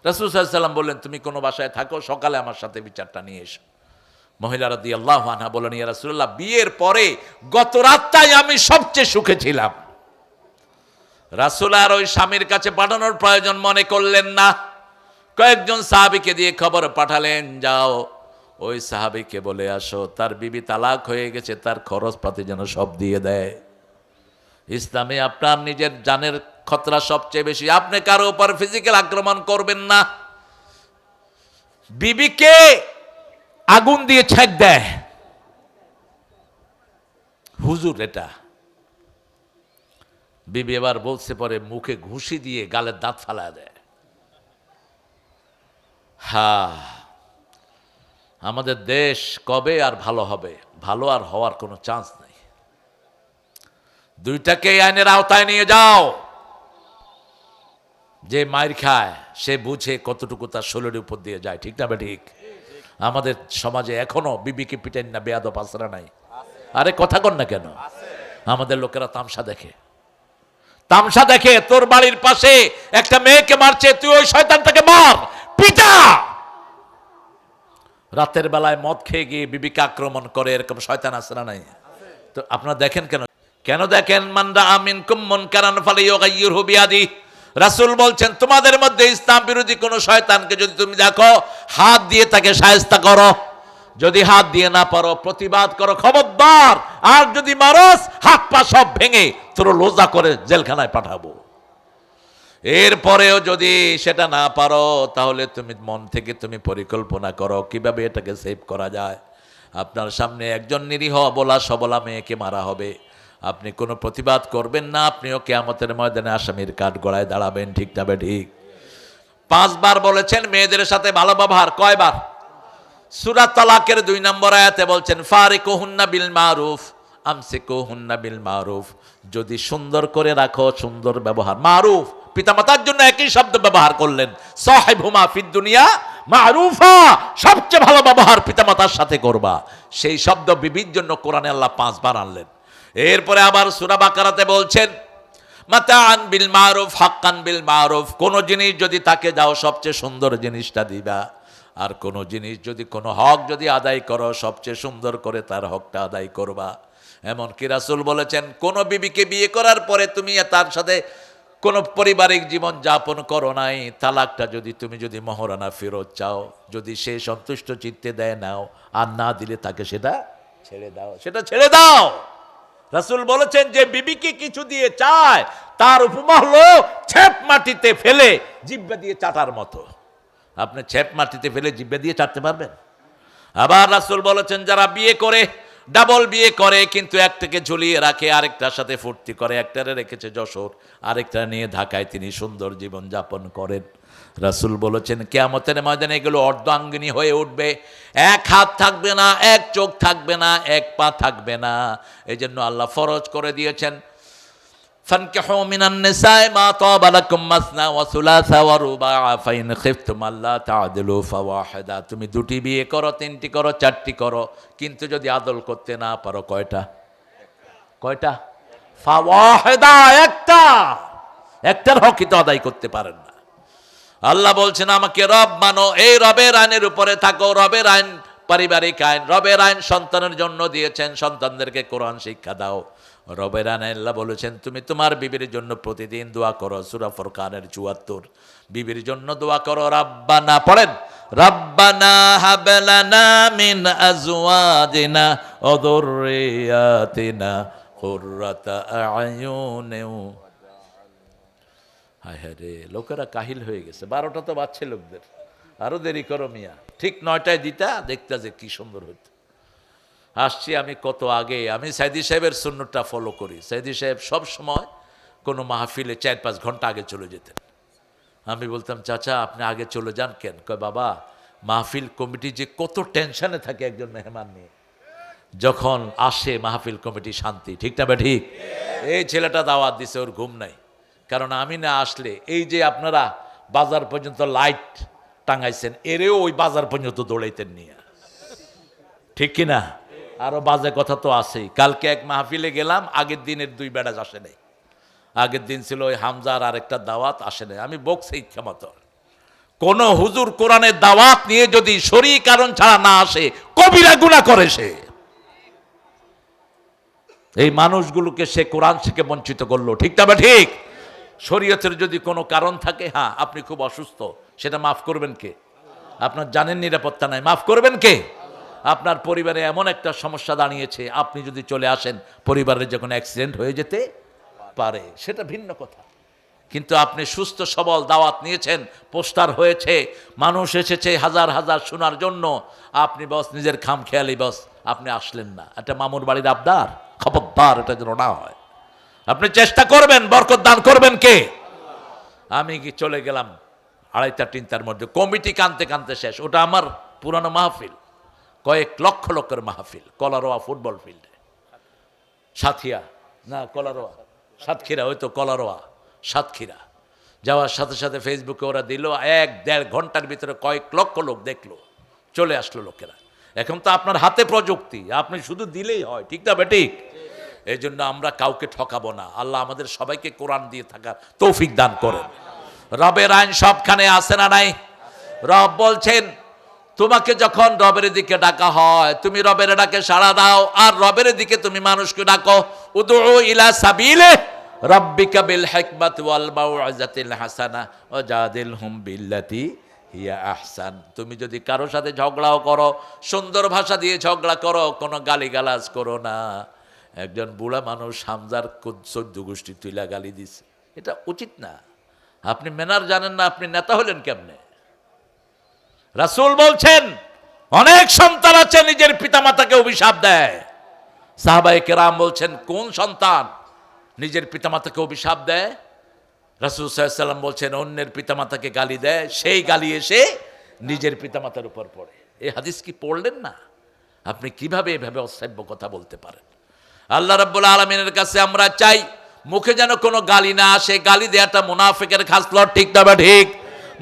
রাসূল সাল্লাল্লাহু আলাইহি ওয়াসাল্লাম বললেন, তুমি কোনো বাসায় থাকো, সকালে আমার সাথে বিচারটা নিয়ে এসো। মহিলা রাদিয়াল্লাহু আনহা বলেন, ইয়া রাসূলুল্লাহ, বিয়ের পরে গত রাতটাই আমি সবচেয়ে সুখে ছিলাম। রাসূল আর ওই স্বামীর কাছে পাঠানোর প্রয়োজন মনে করলেন না। কয়েকজন সাহাবীকে দিয়ে খবর পাঠালেন, যাও ওই সাহাবীকে বলে আসো তার বিবি তালাক হয়ে গেছে, তার খরচপাতি যেন সব দিয়ে দেয়। ইসলামে আপনার নিজের জানের খতরা সবচেয়ে বেশি। আপনি কারো উপর ফিজিক্যাল আক্রমণ করবেন না। বিবিকে আগুন দিয়ে ছেক দেয় হুজুর, এটা বিবি এবার বলছে, পরে মুখে ঘুষি দিয়ে গালের দাঁত ফালা দেয়। আমাদের দেশ কবে আর ভালো হবে? ভালো আর হওয়ার কোনো চান্স নেই। দুইটাকে আইনের আওতায় নিয়ে যাও। যে মাইর খায় সে বুঝে কতটুকু তার শরীরের উপর দিয়ে যায়, ঠিক না ঠিক? আমাদের সমাজে এখনো বিবিকে পিটেন না বেয়াদব আসরা নাই? আরে কথা কন না কেন? আমাদের লোকেরা তামসা দেখে, তামসা দেখে। তোর বাড়ির পাশে একটা মেয়েকে মারছে, তুই ওই শয়তানটাকে মার, পিটা। রাতের বেলায় মদ খেয়ে গিয়ে বিবিকে আক্রমণ করে, এরকম শয়তান আছে না নাই? তো আপনারা দেখেন কেন? কেন দেখেন? মান রাআ মিনকুম মুনকারান ফালিয়ুগাইয়িরহু বিয়াদি। রাসূল বলছেন, তোমাদের মধ্যে ইসলাম বিরোধী কোন শয়তানকে যদি তুমি দেখো, হাত দিয়ে তাকে শায়েস্তা করো। যদি হাত দিয়ে না পারো, প্রতিবাদ করো, খবরদার। আর যদি মারস, হাত পা সব ভেঙে তোর লোজা করে জেলখানায় পাঠাবো। এরপরেও যদি সেটা না পারো, তাহলে তুমি মন থেকে তুমি পরিকল্পনা করো কিভাবে এটাকে সেভ করা যায়। আপনার সামনে একজন নিরীহ অবলা সবলা মেয়েকে মারা হবে, আপনি কোনো প্রতিবাদ করবেন না, আপনিও কিয়ামতের ময়দানে আসামির কাঠগড়ায় দাঁড়াবেন, ঠিক না ঠিক? 5 বার বলেছেন মেয়েদের সাথে ভালো ব্যবহার। কয়বার? সূরা তালাকের 2 নম্বর আয়াতে বলছেন, ফারিকুহুন্না বিল মারুফ আমসিকুহুন্না বিল মারুফ। যদি সুন্দর করে রাখো, সুন্দর ব্যবহার। মারুফ, পিতামাতার জন্য একই শব্দ ব্যবহার করলেন, সাহিবহুমা ফিদ দুনিয়া মারুফা। সবচেয়ে ভালো ব্যবহার পিতামাতার সাথে করবা। সেই শব্দ বিবির জন্য কোরআনে আল্লাহ 5 বার আনলেন। এরপরে আবার সূরা বাকারাতে বলছেন, মাতাআন বিল মারুফ হাক্কান বিল মারুফ। কোন জিনিস যদি তাকে দাও, সবচেয়ে সুন্দর জিনিসটা দিবা। আর কোন জিনিস যদি, কোনো হক যদি আদায় করো, সবচেয়ে সুন্দর করে তার হকটা আদায় করবা। এমনকি রাসূল বলেছেন, কোন বিবিকে বিয়ে করার পরে তুমি তার সাথে কোন পারিবারিক জীবন যাপন করো নাই, তালাকটা তুমি যদি মহরানা ফেরত চাও, যদি সে সন্তুষ্ট চিত্তে দেয় নাও, আর না দিলে তাকে সেটা ছেড়ে দাও, সেটা ছেড়ে দাও। রাসূল বলেছেন, যে বিবিকে কিছু দিয়ে চায়, তার উপমা হলো ছেপ মাটিতে ফেলে জিহ্বা দিয়ে চাটার মতো। আপনি ছেপ মাটিতে ফেলে জিহ্বা দিয়ে চাটতে পারবেন? আবার রাসূল বলেছেন, যারা বিয়ে করে, ডাবল বিয়ে করে, কিন্তু একটাকে ঝুলিয়ে রাখে, আরেকটার সাথে ফুর্তি করে, একটারে রেখেছে যশোর, আরেকটা নিয়ে ঢাকায় তিনি সুন্দর জীবন যাপন করেন। রাসূল বলেছেন, কিয়ামতের ময়দানে এগুলো অর্ধাঙ্গিনী হয়ে উঠবে। এক হাত থাকবে না, এক চোখ থাকবে না, এক পা থাকবে না। এই জন্য আল্লাহ ফরজ করে দিয়েছেন, ফানকিহু মিনান নিসাই মা তাবা লাকুম মাসনা ওয়া সুলাসা ওয়া রুবা' ফাইন খিফতুম আল্লা তা'দিলু ফাওয়াহিদা। তুমি 2টি বিয়ে করো, 3টি করো, 4টি করো, কিন্তু যদি আদল করতে না পারো, কয়টা? ফাওয়াহিদা, একটা। একটার হকই তো আদায় করতে পারেন না। আল্লাহ বলছেন, আমাকে রব মানো, এই রবের আইনের উপরে থাকো। রবের আইন পারিবারিক আইন, রবের আইন সন্তানের জন্য দিয়েছেন, সন্তানদেরকে কোরআন শিক্ষা দাও। রবের আইন আল্লাহ বলেছেন, তুমি তোমার বিবির জন্য প্রতিদিন দোয়া করো। সূরা ফুরকানের 74। বিবির জন্য দোয়া করো, রাব্বানা, পড়েন, রাব্বানা হাব লানা মিন আজওয়াজিনা ওয়া যুররিয়াতিনা কুররাতা আ'য়ুন। হায় হায় রে, লোকেরা কাহিল হয়ে গেছে। 12টা তো বাজছে লোকদের, আরো দেরি করো মিয়া। ঠিক 9টায় দিতা, দেখতা যে কি সুন্দর হইতো। আসছি আমি কত আগে। আমি সাইদি সাহেবের সুন্নতটা ফলো করি। সাইদি সাহেব সব সময় কোনো মাহফিলে 4-5 ঘন্টা আগে চলে যেতেন। আমি বলতাম, চাচা আপনি আগে চলে যান কেন? কয়, বাবা মাহফিল কমিটি যে কত টেনশনে থাকে একজন মেহমান নিয়ে, যখন আসে মাহফিল কমিটি শান্তি, ঠিক না ঠিক? এই ছেলেটা দাওয়াত দিছে, ওর ঘুম নাই, কারণ আমি না আসলে এই যে আপনারা বাজার পর্যন্ত লাইট টাঙাইছেন, এরেও ওই বাজার পর্যন্ত দৌড়াইতেন নিয়ে, ঠিক কিনা? আরো বাজে কথা তো আছেই। কালকে এক মাহফিলে গেলাম, আগের দিনের 2 বেড়াজ আসে নাই, আগের দিন ছিল ওই হামজার আরেকটা দাওয়াত, আসে নাই। আমি বকছি ইচ্ছা মতো। কোন হুজুর কোরআনের দাওয়াত নিয়ে যদি শরীয়ী কারণ ছাড়া না আসে, কবিরা গুনাহ করে সে। এই মানুষগুলোকে সে কোরআন থেকে বঞ্চিত করলো, ঠিক না ঠিক? শরীয়তের যদি কোনো কারণ থাকে, হ্যাঁ আপনি খুব অসুস্থ, সেটা মাফ করবেন কে? আপনার জানেন নিরাপত্তা নাই, মাফ করবেন কে? আপনার পরিবারে এমন একটা সমস্যা দাঁড়িয়েছে, আপনি যদি চলে আসেন, পরিবারের যখন অ্যাক্সিডেন্ট হয়ে যেতে পারে, সেটা ভিন্ন কথা। কিন্তু আপনি সুস্থ সবল দাওয়াত নিয়েছেন, পোস্টার হয়েছে, মানুষ এসেছে হাজার হাজার শোনার জন্য, আপনি বস নিজের খামখেয়ালি বস আপনি আসলেন না। এটা মামুর বাড়ির আবদার, খবরদার এটা যেন না হয়। আপনি চেষ্টা করবেন, বরকত দান করবেন কে? আমি কি চলে গেলাম 2:30-3টার মধ্যে, কমিটি কানতে কানতে শেষ। ওটা আমার পুরানো মাহফিল, কয়েক লক্ষ লোকের মাহফিল, কলারোয়া ফুটবল ফিল্ডে, সাথিয়া না কলারোয়া, সাতক্ষীরা, ওই তো কলারোয়া সাতক্ষীরা। যাওয়ার সাথে সাথে ফেসবুকে ওরা দিল, 1-1.5 ঘন্টার ভিতরে কয়েক লক্ষ লোক দেখলো, চলে আসলো লোকেরা। এখন তো আপনার হাতে প্রযুক্তি, আপনি শুধু দিলেই হয়, ঠিক না বেঠিক? এই জন্য আমরা কাউকে ঠকাবো না। আল্লাহ আমাদের সবাইকে কোরআন দিয়ে থাকার তৌফিক দান করেন। রবের আইন সবখানে আছে না নাই? রব বলছেন, তোমাকে যখন রবের দিকে ডাকা হয়, তুমি রবের ডাকে সাড়া দাও, আর রবের দিকে তুমি মানুষকে ডাকো। উদউ ইলা সাবিলে রাব্বিকা বিল হিকমাতি ওয়াল মাউইজাতিল হাসানা ওয়াজাদিলহুম বিল্লাতি হিয়া আহসান। তুমি যদি কারোর সাথে ঝগড়াও করো, সুন্দর ভাষা দিয়ে ঝগড়া করো, কোনো গালিগালাজ করো না। একজন বুড়া মানুষ হামজার 14 গোষ্ঠী তুইলা গালি দিছে, এটা উচিত না। আপনি মেনার জানেন না, আপনি নেতা হলেন কেমনে? রাসূল বলছেন, অনেক সন্তান আছে নিজের পিতামাতাকে অভিশাপ দেয়। সাহাবায়ে কেরাম বলছেন, কোন সন্তান নিজের পিতামাতাকে অভিশাপ দেয়? রাসূল সাল্লাল্লাহু আলাইহি ওয়াসাল্লাম বলছেন, অন্যের পিতামাতাকে গালি দেয়, সেই গালি এসে নিজের পিতামাতার উপর পড়ে। এই হাদিস কি পড়লেন না? আপনি কিভাবে এভাবে অসভ্য কথা বলতে পারেন? আল্লাহ রাব্বুল আলামিনের কাছে আমরা চাই, মুখে যেন কোনো গালি না আসে। গালি দেয়াটা মুনাফিকের খাসলত, ঠিক না বা ঠিক?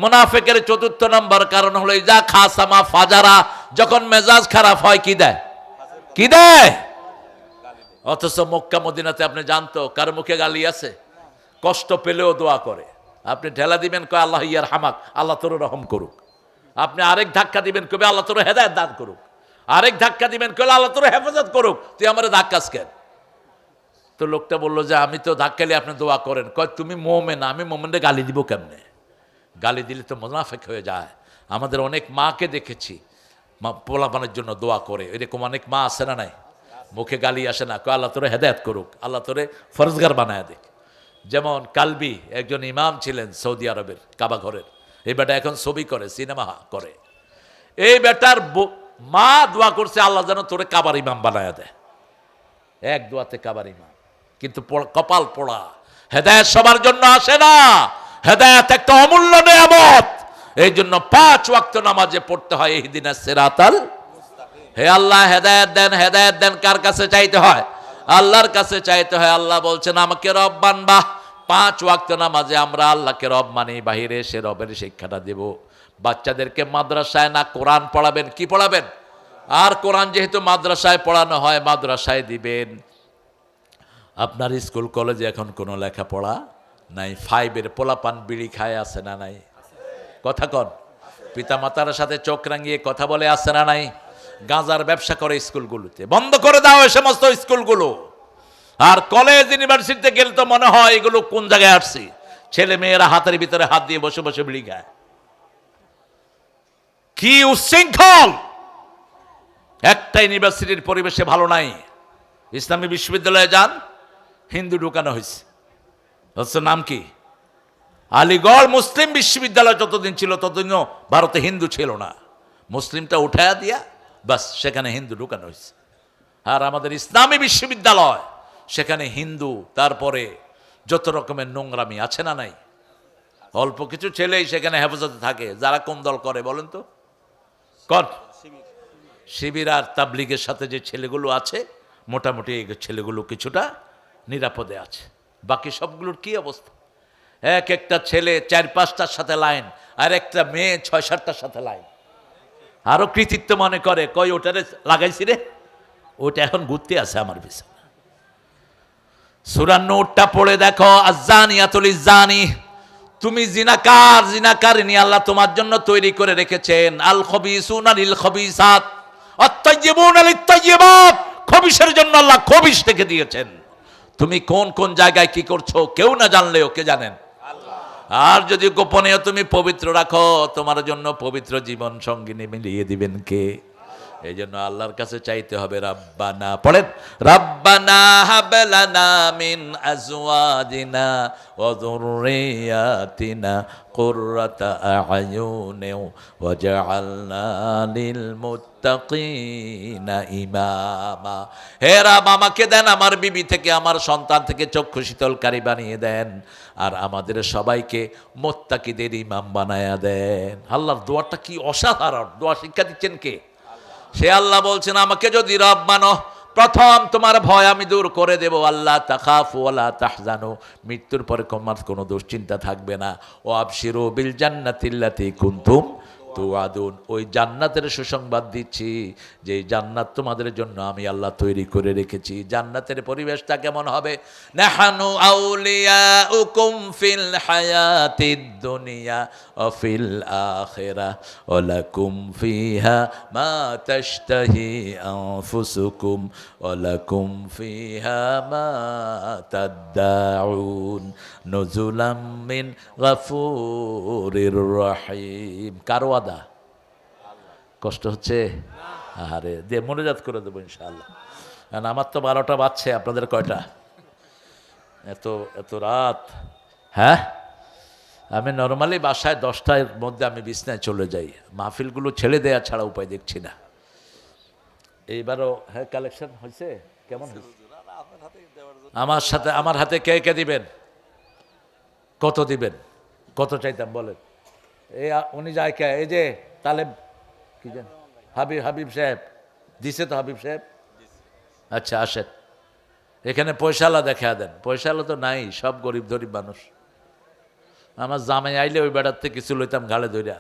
মুনাফিকের 4র্থ নম্বর কারণ হলো ইজা খাসামা ফাজারা, যখন মেজাজ খারাপ হয় কি দেয়? কি দেয়? অথচ মক্কা মদিনাতে আপনি জানতো কার মুখে গালি আছে? কষ্ট পেলেও দোয়া করে। আপনি ঢেলা দিবেন, কয় আল্লাহ ইয়ার হামাক, আল্লাহ তোর রহম করুক। আপনি আরেক ধাক্কা দিবেন, কবে আল্লাহ তোর হেদায়েত দান করুক। আরেক ধাক্কা দিবেন, কবে আল্লাহ তোর হেফাজত করুক। তুই আমার ধাক্কাস কেন? তো লোকটা বললো যে আমি তো ধাক্কালে আপনি দোয়া করেন। কয় তুমি মোমেন, আমি মোমেনরে গালি দিব কেমনে? গালি দিলে তো মুনাফিক হয়ে যায়। আমাদের অনেক মাকে দেখেছি মা পোলাপানের জন্য দোয়া করে, এরকম অনেক মা আছে না নাই? মুখে গালি আসে না, কয় আল্লাহ তোরে হেদায়েত করুক, আল্লাহ তোরে ফরজগার বানায় দেখ। যেমন কালবি একজন ইমাম ছিলেন সৌদি আরবের কাবা ঘরের, এই বেটা এখন ছবি করে, সিনেমা করে। এই বেটার মা দোয়া করছে, আল্লাহ যেন তোরে কাবার ইমাম বানায় দেয়। এক দোয়াতে কাবার ইমাম। কিন্তু কপাল পোড়া, হেদায়েত সবার জন্য আসে না। হেদায়েত একটা অমূল্য নেয়ামত। এই জন্য 5 ওয়াক্ত নামাজে পড়তে হয় ইহদিনাস সিরাতাল। হে আল্লাহ হেদায়েত দেন, হেদায়েত দেন। কার কাছে চাইতে হয়? আল্লাহর কাছে চাইতে হয়। আল্লাহ বলছেন আমাকে রব মানবা। 5 ওয়াক্ত নামাজে আমরা আল্লাহকে রব মানি, বাহিরে এসে রবের শিক্ষাটা দেব। বাচ্চাদেরকে মাদ্রাসায় না কোরআন পড়াবেন, কি পড়াবেন? আর কোরআন যেহেতু মাদ্রাসায় পড়ানো হয়, মাদ্রাসায় দিবেন। আপনার স্কুল কলেজে এখন কোনো লেখাপড়া নাই। 5-এর পোলাপান বিড়ি খায়, আছে না নাই? কথা কন। পিতামাতার সাথে চোখ রাঙিয়ে কথা বলে, আছে না নাই? গাঁজার ব্যবসা করে স্কুলগুলোতে, বন্ধ করে দাও এই সমস্ত স্কুলগুলো। আর কলেজ ইউনিভার্সিটিতে গেলে তো মনে হয় এগুলো কোন জায়গায় আসছি। ছেলে মেয়েরা হাতের ভিতরে হাত দিয়ে বসে বসে বিড়ি খায়। কি উচ্ছৃঙ্খল! একটা ইউনিভার্সিটির পরিবেশে ভালো নাই। ইসলামী বিশ্ববিদ্যালয়ে যান, হিন্দু ঢুকানো হয়েছে। নাম কি? আলিগড় মুসলিম বিশ্ববিদ্যালয় যতদিন ছিল ততদিনও ভারতে হিন্দু ছিল না। মুসলিমটা উঠায়া দিয়া বাস সেখানে হিন্দু ঢুকানো হয়েছে। আর আমাদের ইসলামী বিশ্ববিদ্যালয়, সেখানে হিন্দু, তারপরে যত রকমের নোংরামি, আছে না নাই? অল্প কিছু ছেলেই সেখানে হেফাজতে থাকে। যারা কোন দল করে বলেন তো? কর। শিবির আর তাবলিগের সাথে যে ছেলেগুলো আছে মোটামুটি এই ছেলেগুলো কিছুটা নিরাপদে আছে। বাকি সবগুলোর কি অবস্থা? এক একটা ছেলে 4-5টার সাথে লাইন, আর একটা মেয়ে 6-7টার সাথে লাইন। আরো কৃতিত্ব মনে করে, কই ওটারে লাগাইছি রে, ওটা এখন ঘুরতে আছে আমার পিছনে। সূরা নূরটা পড়ে দেখো, আয-যানিয়াতুল ইয-যানি, তুমি জিনাকার জিনাকারিনী আল্লাহ তোমার জন্য তৈরি করে রেখেছেন। আল খবিসুনা লিল খবিসাত আত-তাইয়্যিবুনা লিত-তাইয়্যিবাত, খবিসের জন্য আল্লাহ খবিস রেখে দিয়েছেন। তুমি কোন কোন জায়গায় কি করছো কেউ না জানলেও কে জানেন? আর যদি গোপনে তুমি পবিত্র রাখো, তোমার জন্য পবিত্র জীবন সঙ্গিনী মিলিয়ে দিবেন কে? এই জন্য আল্লাহর কাছে চাইতে হবে, রাব্বানা, পড়েন, রাব্বানা হাব লানা মিন আজওয়াজিনা ওয়া যুররিয়াতিনা কুররাতা আ'য়ুনি ওয়াজআলনা লিল মুত্তাকিনা ইমামা। হে রাব, আমাকে দেন আমার বিবি থেকে, আমার সন্তান থেকে চক্ষু শীতলকারী বানিয়ে দেন, আর আমাদের সবাইকে মুত্তাকিদের ইমাম বানায়া দেন। আল্লাহর দোয়াটা কি অসাধারণ দোয়া, শিক্ষা দিচ্ছেন কে? সে আল্লাহ বলছেন, আমাকে যদি রব মানো, প্রথম তোমার ভয় আমি দূর করে দেব। আল্লাহ তাখাফু ওয়ালা তাহজানু, মৃত্যুর পরে তোমার কোনো দুশ্চিন্তা থাকবে না। ও আবশিরু বিল জান্নাতিল্লাতী কুনতুম তুআদুন, ওই জান্নাতের সুসংবাদ দিচ্ছি যে জান্নাত তোমাদের জন্য আমি আল্লাহ তৈরি করে রেখেছি। জান্নাতের পরিবেশটা কেমন হবে? নাহানু আউলিয়াউকুম ফিল হায়াতিদ দুনিয়া ওয়া ফিল আখিরাহ ওয়া লাকুম ফিহা মা তাশতাহি আনফুসুকুম ওয়া লাকুম ফিহা মা তাদদাউন নুজুলাম মিন গাফুরির রহিম। কার ওয়াদা? কষ্ট হচ্ছে? আরে দিয়ে মনোজাত করে দেবো ইনশাআল্লাহ। কারণ আমার তো 12টা বাজছে, আপনাদের কয়টা? এত এত রাত? হ্যাঁ, আমি নর্মালি বাসায় 10টার মধ্যে আমি বিছনায় চলে যাই। মাহফিলগুলো ছেড়ে দেয়া ছাড়া উপায় দেখছি না। এইবারও হ্যাঁ কালেকশন হয়েছে কেমন হয়েছে? আমার হাতে কে কে দিবেন? কত দিবেন? কত চাইতাম বলেন? এই উনি যায় কে? এই যে তালেব কি জান, হাবিব সাহেব দিছে তো? হাবিব সাহেব আচ্ছা আসেন, এখানে পয়সাওয়ালা দেখা দেন। পয়সাওয়ালা তো নাই, সব গরিব গরিব মানুষ। আমার জামাই আইলে ওই বেড়ার থেকে কিছু লইতাম ঘাড়ে ধইরা।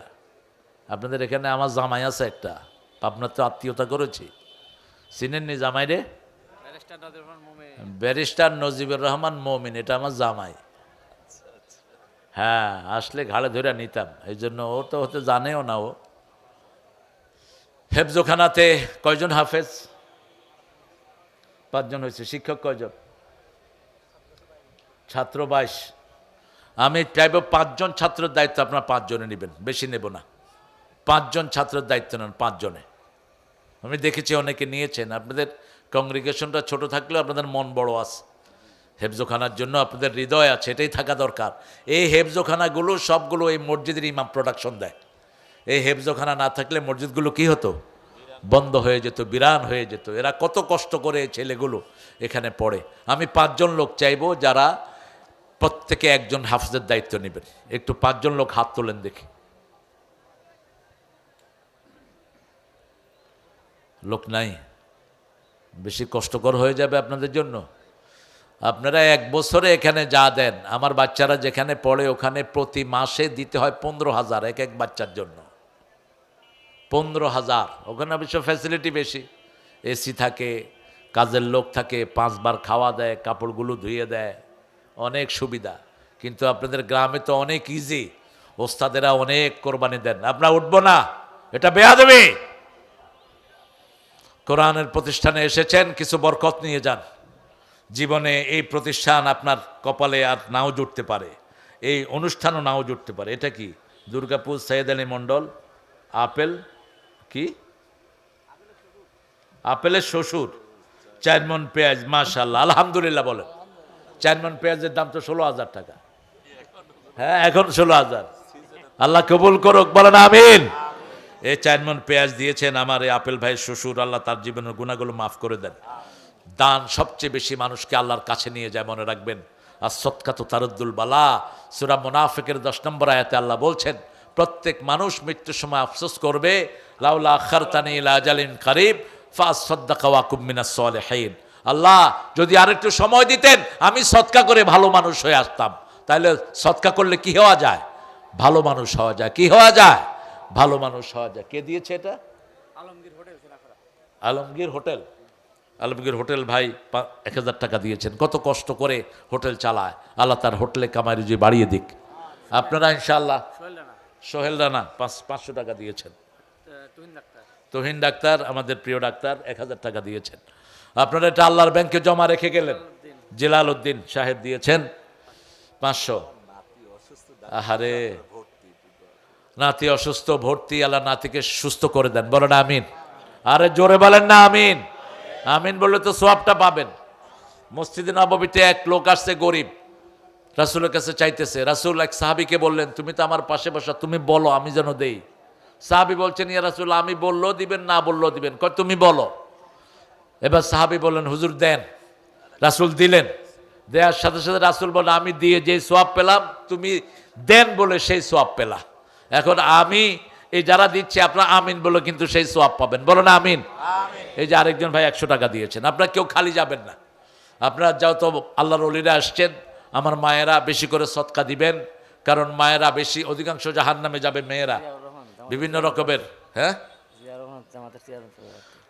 আপনাদের এখানে আমার জামাই আছে একটা, আপনার তো আত্মীয়তা করেছি, চিনেননি জামাই রে? ব্যারিস্টার নজিবুর রহমান মমিন, এটা আমার জামাই। হ্যাঁ, আসলে ঘাড়ে ধরে নিতাম। এই জন্য ও তো হতে জানেও না। ও হেফজোখানাতে কয়জন হাফেজ? 5 জন হয়েছে। শিক্ষক কয়জন? ছাত্র 22। আমি চাইব 5 জন ছাত্রের দায়িত্ব আপনার 5 জনে নেবেন, বেশি নেব না। 5 জন ছাত্রের দায়িত্ব নেন, 5 জনে। আমি দেখেছি অনেকে নিয়েছেন। আপনাদের কংগ্রিগেশনটা ছোট থাকলেও আপনাদের মন বড় আছে। হেফজোখানার জন্য আপনাদের হৃদয় আছে, এটাই থাকা দরকার। এই হেফজোখানাগুলো সবগুলো এই মসজিদের ইমাম প্রোডাকশন দেয়। এই হেফজোখানা না থাকলে মসজিদগুলো কি হতো? বন্ধ হয়ে যেত, বিরান হয়ে যেত। এরা কত কষ্ট করে এই ছেলেগুলো এখানে পড়ে। আমি 5 জন লোক চাইবো যারা প্রত্যেকে একজন হাফেজের দায়িত্ব নেবেন। একটু 5 জন লোক হাত তোলেন দেখি। লোক নাই? বেশি কষ্টকর হয়ে যাবে আপনাদের জন্য। আপনারা 1 বছরে এখানে যা দেন, আমার বাচ্চারা যেখানে পড়ে ওখানে প্রতি মাসে দিতে হয় 15,000 এক এক বাচ্চার জন্য। 15,000। ওখানে অবশ্য ফ্যাসিলিটি বেশি, এসি থাকে, কাজের লোক থাকে, 5 বার খাওয়া দেয়, কাপড়গুলো ধুয়ে দেয়, অনেক সুবিধা। কিন্তু আপনাদের গ্রামে তো অনেক ইজি, ওস্তাদেরা অনেক কোরবানি দেন। আপনারা উঠবো না, এটা বেয়াদবি। কোরআনের প্রতিষ্ঠানে এসেছেন, কিছু বরকত নিয়ে যান। জীবনে এই প্রতিষ্ঠান আপনার কপালে আর নাও জুটতে পারে, এই অনুষ্ঠানও নাও জুটতে পারে। এটা কি? দুর্গাপুর সৈয়দ আলী মণ্ডল আপেল কি? আপেলের শ্বশুর 4 মণ পেঁয়াজ, মাশাআল্লাহ, আলহামদুলিল্লাহ বলেন। 4 মণ পেঁয়াজের দাম তো 16,000 টাকা। হ্যাঁ, এখন 16,000। আল্লাহ কবুল করুক, বলেন আমিন। এই 4 মণ পেঁয়াজ দিয়েছেন আমার এই আপেল ভাইয়ের শ্বশুর। আল্লাহ তার জীবনের গুনাহগুলো মাফ করে দেন। দান সবচেয়ে বেশি মানুষকে আল্লাহর কাছে নিয়ে যায়, মনে রাখবেন। আর সদকাতু তারুদ্দুল বালা, সূরা মুনাফিকের 10 নম্বর আয়াতে আল্লাহ বলছেন, প্রত্যেক মানুষ মৃত্যুর সময় আফসোস করবে, লাউলা আখারতানি ইলা আজালিন কারিব ফাসাদদাকা ওয়া কুম মিনাস সালিহিন। আল্লাহ যদি আরেকটু সময় দিতেন আমি সদকা করে ভালো মানুষ হয়ে আসতাম। তাহলে সদকা করলে কি হওয়া যায়? ভালো মানুষ হওয়া যায়। কি হওয়া যায়? ভালো মানুষ হওয়া যায়। কে দিয়েছে এটা? আলমগীর হোটেল। আলমগীর হোটেল ভাই 1000 টাকা দিয়েছেন। কত কষ্ট করে হোটেল চালায়, আল্লাহ তার হোটেলে কামাই রুজি বাড়িয়ে দিক। আপনারা ইনশাআল্লাহ। সোহেল রানা 500 টাকা দিয়েছেন। তুহিন ডাক্তার আমাদের প্রিয় ডাক্তার 1000 টাকা দিয়েছেন। আপনারা এটা আল্লাহর ব্যাংকে জমা রেখে গেলেন। জেলাল উদ্দিন সাহেব দিয়েছেন 500। আহারে, নাতি অসুস্থ, ভর্তি, আল্লাহ নাতিকে সুস্থ করে দেন। বলেন আমিন। আরে জোরে বলেন না আমিন। আমিন বললে তো সওয়াবটা পাবেন। মসজিদে নববীতে এক লোক আসছে গরিব, রাসূলের কাছে চাইতেছে। রাসূল এক সাহাবীকে বললেন, তুমি তো আমার পাশে বসা, তুমি বলো আমি যেন দেই। সাহাবী বলছেন, ইয়া রাসূল আমি বললেও দিবেন না বললেও দিবেন। কয় তুমি বলো। এবার সাহাবী বললেন, হুজুর দেন। রাসূল দিলেন। দেওয়ার সাথে সাথে রাসূল বললেন, আমি দিয়ে যেই সওয়াব পেলাম তুমি দেন বলে সেই সওয়াব পেলা। এখন আমি এই যারা দিচ্ছে আপনারা আমিন বলে কিন্তু সেই সওয়াব পাবেন। বলো না আমিন। এই যে আরেকজন ভাই 100 টাকা দিয়েছেন। আপনারা কেউ খালি যাবেন না। আপনারা যাও তো, আল্লাহর ওলিরা আসছেন, আমার মায়েরা বেশি করে সদকা দিবেন, কারণ মায়েরা বেশি, অধিকাংশ জাহান্নামে যাবে মেয়েরা বিভিন্ন রকমের। হ্যাঁ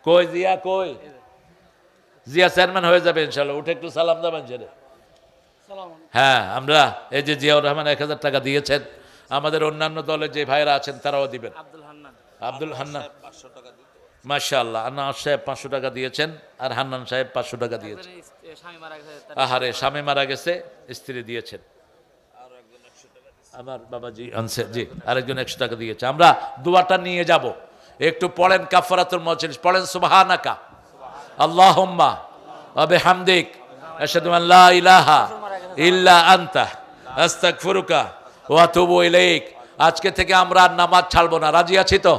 কই জিয়া, কই জিয়া চেয়ারম্যান হয়ে যাবে ইনশাল্লাহ। উঠে একটু সালাম দেবেন ছেড়ে। হ্যাঁ, আমরা এই যে জিয়াউর রহমান 1000 টাকা দিয়েছেন। আমাদের অন্যান্য দলের যে ভাইরা আছেন তারাও দিবেন। আব্দুল হান্নান মাশাআল্লাহ, আনোয়ার সাহেব 500 টাকা দিয়েছেন, আর হান্নান সাহেব 500 টাকা দিয়েছেন। আহারে, স্বামী মারা গেছে, স্ত্রী দিয়েছেন। আমার বাবাজি আনছে, জি আরেকজন 100 টাকা দিয়েছে। আমরা দোয়াটা নিয়ে যাব, একটু পড়েন কাফারাতুল মাজলিস, পড়েন সুবহানাকা আল্লাহুম্মা ওয়া বিহামদিক আশহাদু আন লা ইলাহা ইল্লা আনতা আস্তাগফিরুকা ওয়া আতুবু ইলাইক। আজকে থেকে আমরা আর নামাজ ছাড়বো না। রাজি আছি তো?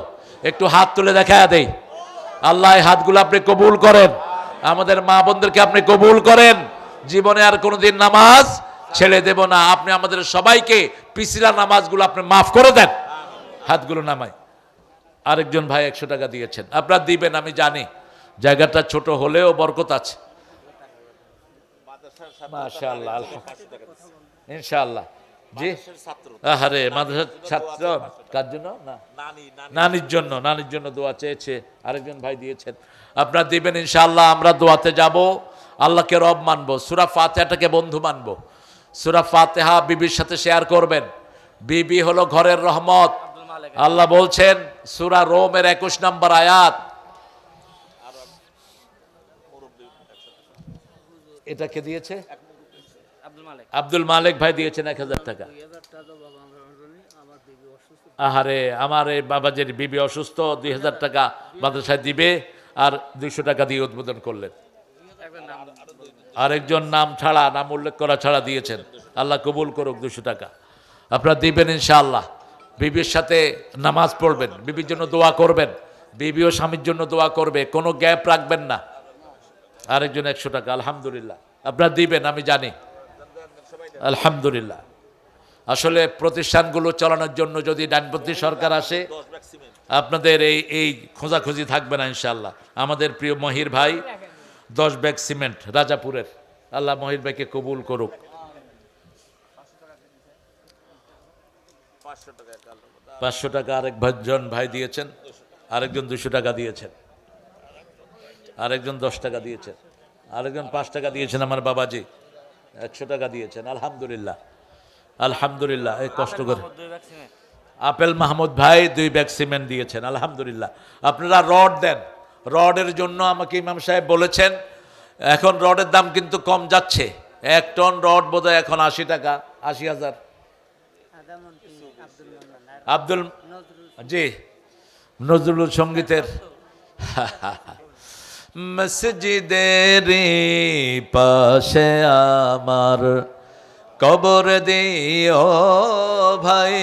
একটু হাত তুলে দেখায়া দেই। আল্লাহ এই হাতগুলো আপনি কবুল করেন, আমাদের মা বোনদেরকে আপনি কবুল করেন। জীবনে আর কোনোদিন নামাজ ছেড়ে দেব না। আপনি আমাদের সবাইকে পিছিলা নামাজগুলো আপনি মাফ করে দেন। হাতগুলো নামাই। আরেকজন ভাই 100 টাকা দিয়েছেন। আপনারা দিবেন আমি জানি, জায়গাটা ছোট হলেও বরকত আছে। মাশাআল্লাহ, ইনশাআল্লাহ। জি, আহারে মাদ্রাসার ছাত্র কার জন্য? না, নানির জন্য। নানির জন্য দোয়া চেয়েছে, আরেকজন ভাই দিয়েছেন। আপনারা দিবেন ইনশাআল্লাহ। আমরা দোয়াতে যাব, আল্লাহকে রব মানবো, সূরা ফাতিহাটাকে বন্ধু মানবো। সূরা ফাতিহা বিবির সাথে শেয়ার করবেন। বিবি হলো ঘরের রহমত। আল্লাহ বলছেন সূরা রোমের 21 নম্বর আয়াত। এটাকে দিয়েছে আব্দুল মালিক ভাই দিয়েছেন 1000 টাকা। আহারে, আমার এই বাবাজির বিবি অসুস্থ, 2000 টাকা মাদ্রাসায় দিবে, আর 200 টাকা দিয়ে উদ্বোধন করলেন। আরেকজন নাম ছাড়া, নাম উল্লেখ করা ছাড়া দিয়েছেন। আল্লাহ কবুল করুক 200 টাকা। আপনারা দিবেন ইনশাআল্লাহ। বিবির সাথে নামাজ পড়বেন, বিবির জন্য দোয়া করবেন, বিবিও স্বামীর জন্য দোয়া করবে, কোনো গ্যাপ রাখবেন না। আরেকজন 100 টাকা। আলহামদুলিল্লাহ, আপনারা দিবেন আমি জানি। আলহামদুলিল্লাহ। আসলে প্রতিষ্ঠানগুলো চালানোর জন্য যদি ডানপন্থী সরকার আসে, আপনাদের এই খোঁজাখুঁজি থাকবে না ইনশাআল্লাহ। আমাদের প্রিয় মহির ভাই 10 ব্যাগ সিমেন্ট রাজাপুরের, আল্লাহ মহির ভাইকে কবুল করুক। 500 টাকা আরেকজন ভাই দিয়েছেন, আরেকজন 200 টাকা দিয়েছেন, আরেকজন 10 টাকা দিয়েছেন, আরেকজন 5 টাকা দিয়েছেন। আমার বাবাজি 100 টাকা দিয়েছেন। আলহামদুলিল্লাহ, আলহামদুলিল্লাহ। এই কষ্ট করে আপেল মাহমুদ ভাই 2 ব্যাগ সিমেন্ট দিয়েছেন। আলহামদুলিল্লাহ। আপনারা রড দেন। রডের জন্য আমাকে ইমাম সাহেব বলেছেন, এখন রডের দাম কিন্তু কম যাচ্ছে। 1 টন রড বোধহয় এখন 80 টাকা, 80,000। আব্দুল, জি নজরুল সঙ্গীতের মসজিদের পাশে আমার কবর দিও ভাই।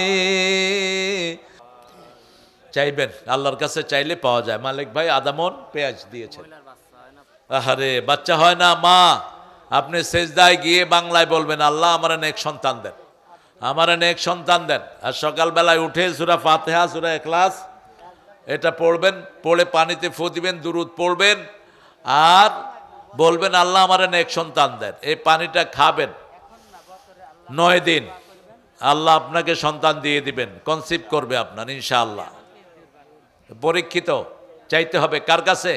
চাইবেন, আল্লাহর কাছে চাইলে পাওয়া যায়। মালিক ভাই আদামন পেঁয়াজ দিয়েছেন। আহারে, বাচ্চা হয় না মা, আপনি সেজদায় গিয়ে বাংলায় বলবেন, আল্লাহ আমার নেক সন্তান দেন। আমার নেক সন্তান দেন। আর সকালবেলায় উঠে সূরা ফাতিহা, সূরা ইখলাস এটা পড়বেন, পড়ে পানিতে ফু দিবেন, দুরূদ পড়বেন, আর বলবেন আল্লাহ আমার নেক সন্তান দেন। এই পানিটা খাবেন 9 দিন, আল্লাহ আপনাকে সন্তান দিয়ে দিবেন, কনসিভ করবে আপনার ইনশাআল্লাহ। পরীক্ষিত, চাইতে হবে কার কাছে?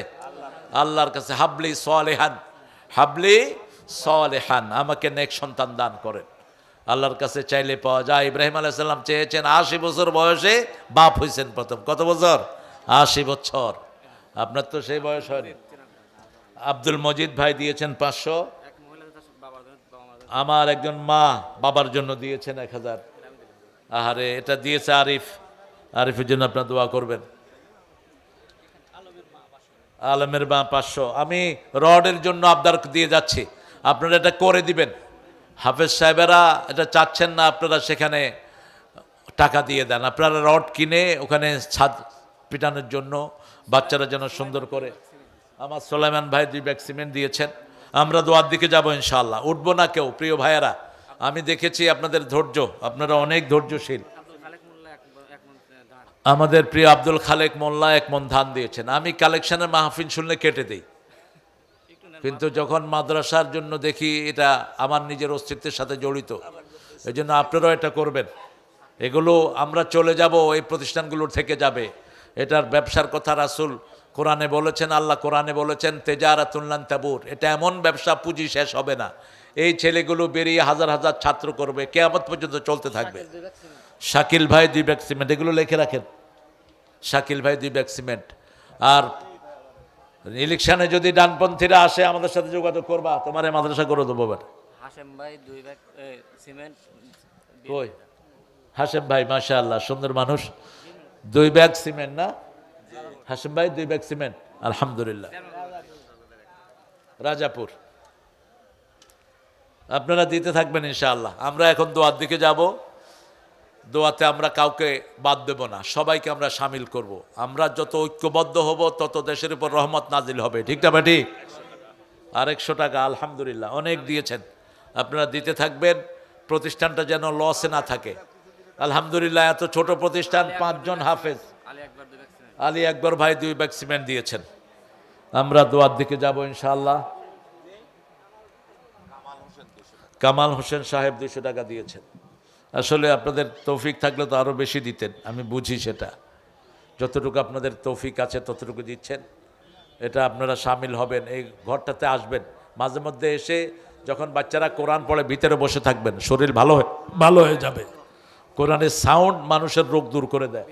আল্লাহর কাছে। হাবলি সালেহান, হাবলি সালেহান, আমাকে নেক সন্তান দান করেন। আল্লাহর কাছে চাইলে পাওয়া যায়। ইব্রাহিম আলাইহিস সালাম চেয়েছেন, 80 বছর বয়সে বাপ হয়েছেন প্রথম। কত বছর? 80 বছর। আপনার তো সেই বয়স হয়নি। আব্দুল মজিদ ভাই দিয়েছেন 500। আমার একজন মা বাবার জন্য দিয়েছেন 1000। আহারে, এটা দিয়েছে আরিফ, আরিফের জন্য আপনার দোয়া করবেন। আলমের মা 500। আমি রডের জন্য আবদার দিয়ে যাচ্ছি, আপনারা এটা করে দিবেন। হাফেজ সাহেবেরা এটা চাচ্ছেন না, আপনারা সেখানে টাকা দিয়ে দেন। আপনারা রড কিনে ওখানে ছাদ পিটানোর জন্য, বাচ্চারা যেন সুন্দর করে। আমার সোলাইমান ভাই 2 ব্যাগ সিমেন্ট দিয়েছেন। আমরা দোয়ার দিকে যাব ইনশাআল্লাহ। উঠবো না কেউ, প্রিয় ভাইয়েরা। আমি দেখেছি আপনাদের ধৈর্য, আপনারা অনেক ধৈর্যশীল। আমাদের প্রিয় আব্দুল খালেক মোল্লা 1 মণ ধান দিয়েছেন। আমি কালেকশনের মাহফিল শুনলে কেটে দিই, কিন্তু যখন মাদ্রাসার জন্য দেখি এটা আমার নিজের অস্তিত্বের সাথে জড়িত, এই জন্য আপনারাও এটা করবেন। এগুলো আমরা চলে যাব, এই প্রতিষ্ঠানগুলোর থেকে যাবে। এটার ব্যবসার কথা রাসূল কোরআনে বলেছেন, আল্লাহ কোরআনে বলেছেন তেজারাতুন লান তাবুর। এটা এমন ব্যবসা, পুঁজি শেষ হবে না। এই ছেলেগুলো বেরিয়ে হাজার হাজার ছাত্র করবে, কিয়ামত পর্যন্ত চলতে থাকবে। শাকিল ভাই 2 ব্যাগ সিমেন্ট, এগুলো লিখে রাখেন। শাকিল ভাই 2 ব্যাগ সিমেন্ট। আর ইলেকশনে যদি ডানপন্থীরা আসে আমাদের সাথে যোগাযোগ করবা, তোমার এই মাদ্রাসা করে দেবো। হাশেম ভাই 2 ব্যাগ সিমেন্ট। কই হাশেম ভাই? মাশাআল্লাহ, সুন্দর মানুষ। 2 ব্যাগ সিমেন্ট না? হাশেম ভাই 2 ব্যাগ সিমেন্ট, আলহামদুলিল্লাহ। রাজাপুর। আপনারা দিতে থাকবেন ইনশাআল্লাহ। আমরা এখন দোয়ার দিকে যাব। দোয়াতে আমরা কাউকে বাদ দেব না, সবাইকে আমরা সামিল করব। আমরা যত ঐক্যবদ্ধ হব তত দেশের উপর রহমত নাজিল হবে। ঠিক না ভাই? ঠিক। আর 100 টাকা আলহামদুলিল্লাহ অনেক দিয়েছেন, আপনারা দিতে থাকবেন। প্রতিষ্ঠানটা যেন লসে না থাকে। আলহামদুলিল্লাহ, এত ছোট প্রতিষ্ঠান, 5 জন হাফেজ। আলী আকবর ভাই 2 ব্যাগ সিমেন্ট দিয়েছেন। আমরা দোয়ার দিকে যাব ইনশাআল্লাহ। কামাল হোসেন সাহেব 200 টাকা দিয়েছেন। আসলে আপনাদের তৌফিক থাকলে তো আরও বেশি দিতেন, আমি বুঝি সেটা। যতটুকু আপনাদের তৌফিক আছে ততটুকু দিচ্ছেন। এটা আপনারা সামিল হবেন, এই ঘরটাতে আসবেন মাঝে মধ্যে এসে। যখন বাচ্চারা কোরআন পড়ে ভিতরে বসে থাকবেন, শরীর ভালো হয়ে যাবে। কোরআনের সাউন্ড মানুষের রোগ দূর করে দেয়।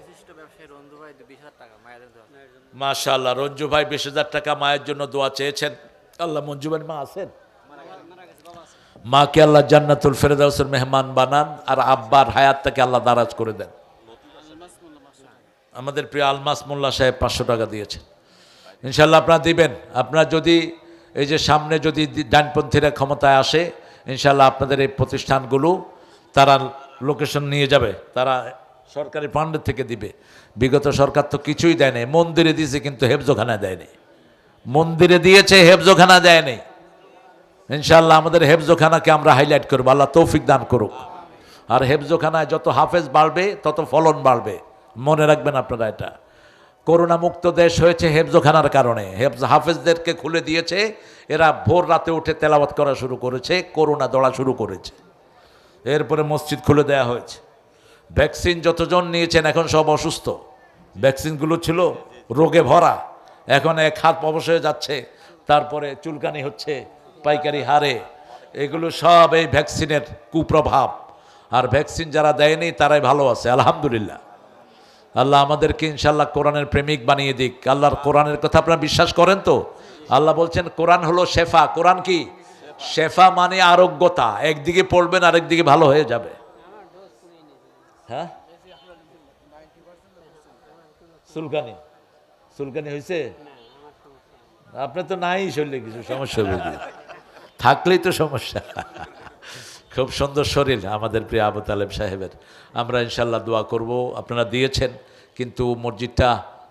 মাশাআল্লাহ, রঞ্জু ভাই 20,000 টাকা মায়ের জন্য দোয়া চেয়েছেন। আল্লাহ, মঞ্জু ভাই মা আছেন? মাকে আল্লাহ জান্নাতুল ফেরদাউসের মেহমান বানান, আর আব্বার হায়াতটাকে আল্লাহ দারাজ করে দেন। আমাদের প্রিয় আলমাস মোল্লা সাহেব 500 টাকা দিয়েছেন। ইনশাআল্লাহ আপনারা দিবেন। আপনারা যদি এই যে সামনে যদি ডানপন্থীরা ক্ষমতায় আসে, ইনশাআল্লাহ আপনাদের এই প্রতিষ্ঠানগুলো তারা লোকেশন নিয়ে যাবে, তারা সরকারি ফান্ডের থেকে দিবে। বিগত সরকার তো কিছুই দেয়নি। মন্দিরে দিয়েছে কিন্তু হেফজোখানা দেয়নি। মন্দিরে দিয়েছে, হেফজোখানা দেয়নি। ইনশাআল্লাহ আমাদের হেফজোখানাকে আমরা হাইলাইট করবো। আল্লাহ তৌফিক দান করুক। আর হেফজোখানায় যত হাফেজ বাড়বে তত ফলন বাড়বে, মনে রাখবেন আপনারা। এটা করোনা মুক্ত দেশ হয়েছে হেফজোখানার কারণে। হাফেজদেরকে খুলে দিয়েছে, এরা ভোর রাতে উঠে তেলাওয়াত করা শুরু করেছে, করোনা দৌড়া শুরু করেছে। এরপরে মসজিদ খুলে দেয়া হয়েছে। ভ্যাকসিন যতজন নিয়েছেন এখন সব অসুস্থ। ভ্যাকসিনগুলো ছিল রোগে ভরা, এখন এক হাত অবশ হয়ে যাচ্ছে, তারপরে চুলকানি হচ্ছে পাইকারি হারে। এগুলো সব এই ভ্যাকসিনের কুপ্রভাব। আর ভ্যাকসিন যারা দেয়নি তারাই ভালো আছে, আলহামদুলিল্লাহ। আল্লাহ আমাদেরকে ইনশাআল্লাহ কোরআনের প্রেমিক বানিয়ে দিক। আল্লাহর কোরআনের কথা আপনারা বিশ্বাস করেন তো? আল্লাহ বলছেন কোরআন হলো শেফা। কোরআন কি? শেফা মানে আরোগ্যতা। একদিকে পড়বেন আরেকদিকে ভালো হয়ে যাবে। হ্যাঁ, চুলকানি চুলকানি হয়েছে? আপনার তো নাই শরীরে কিছু সমস্যা হবে, থাকলেই তো সমস্যা। খুব সুন্দর শরীর আমাদের প্রিয় আবু তালেব সাহেবের। আমরা ইনশাল্লাহ দোয়া করব। আপনারা দিয়েছেন, কিন্তু মসজিদটা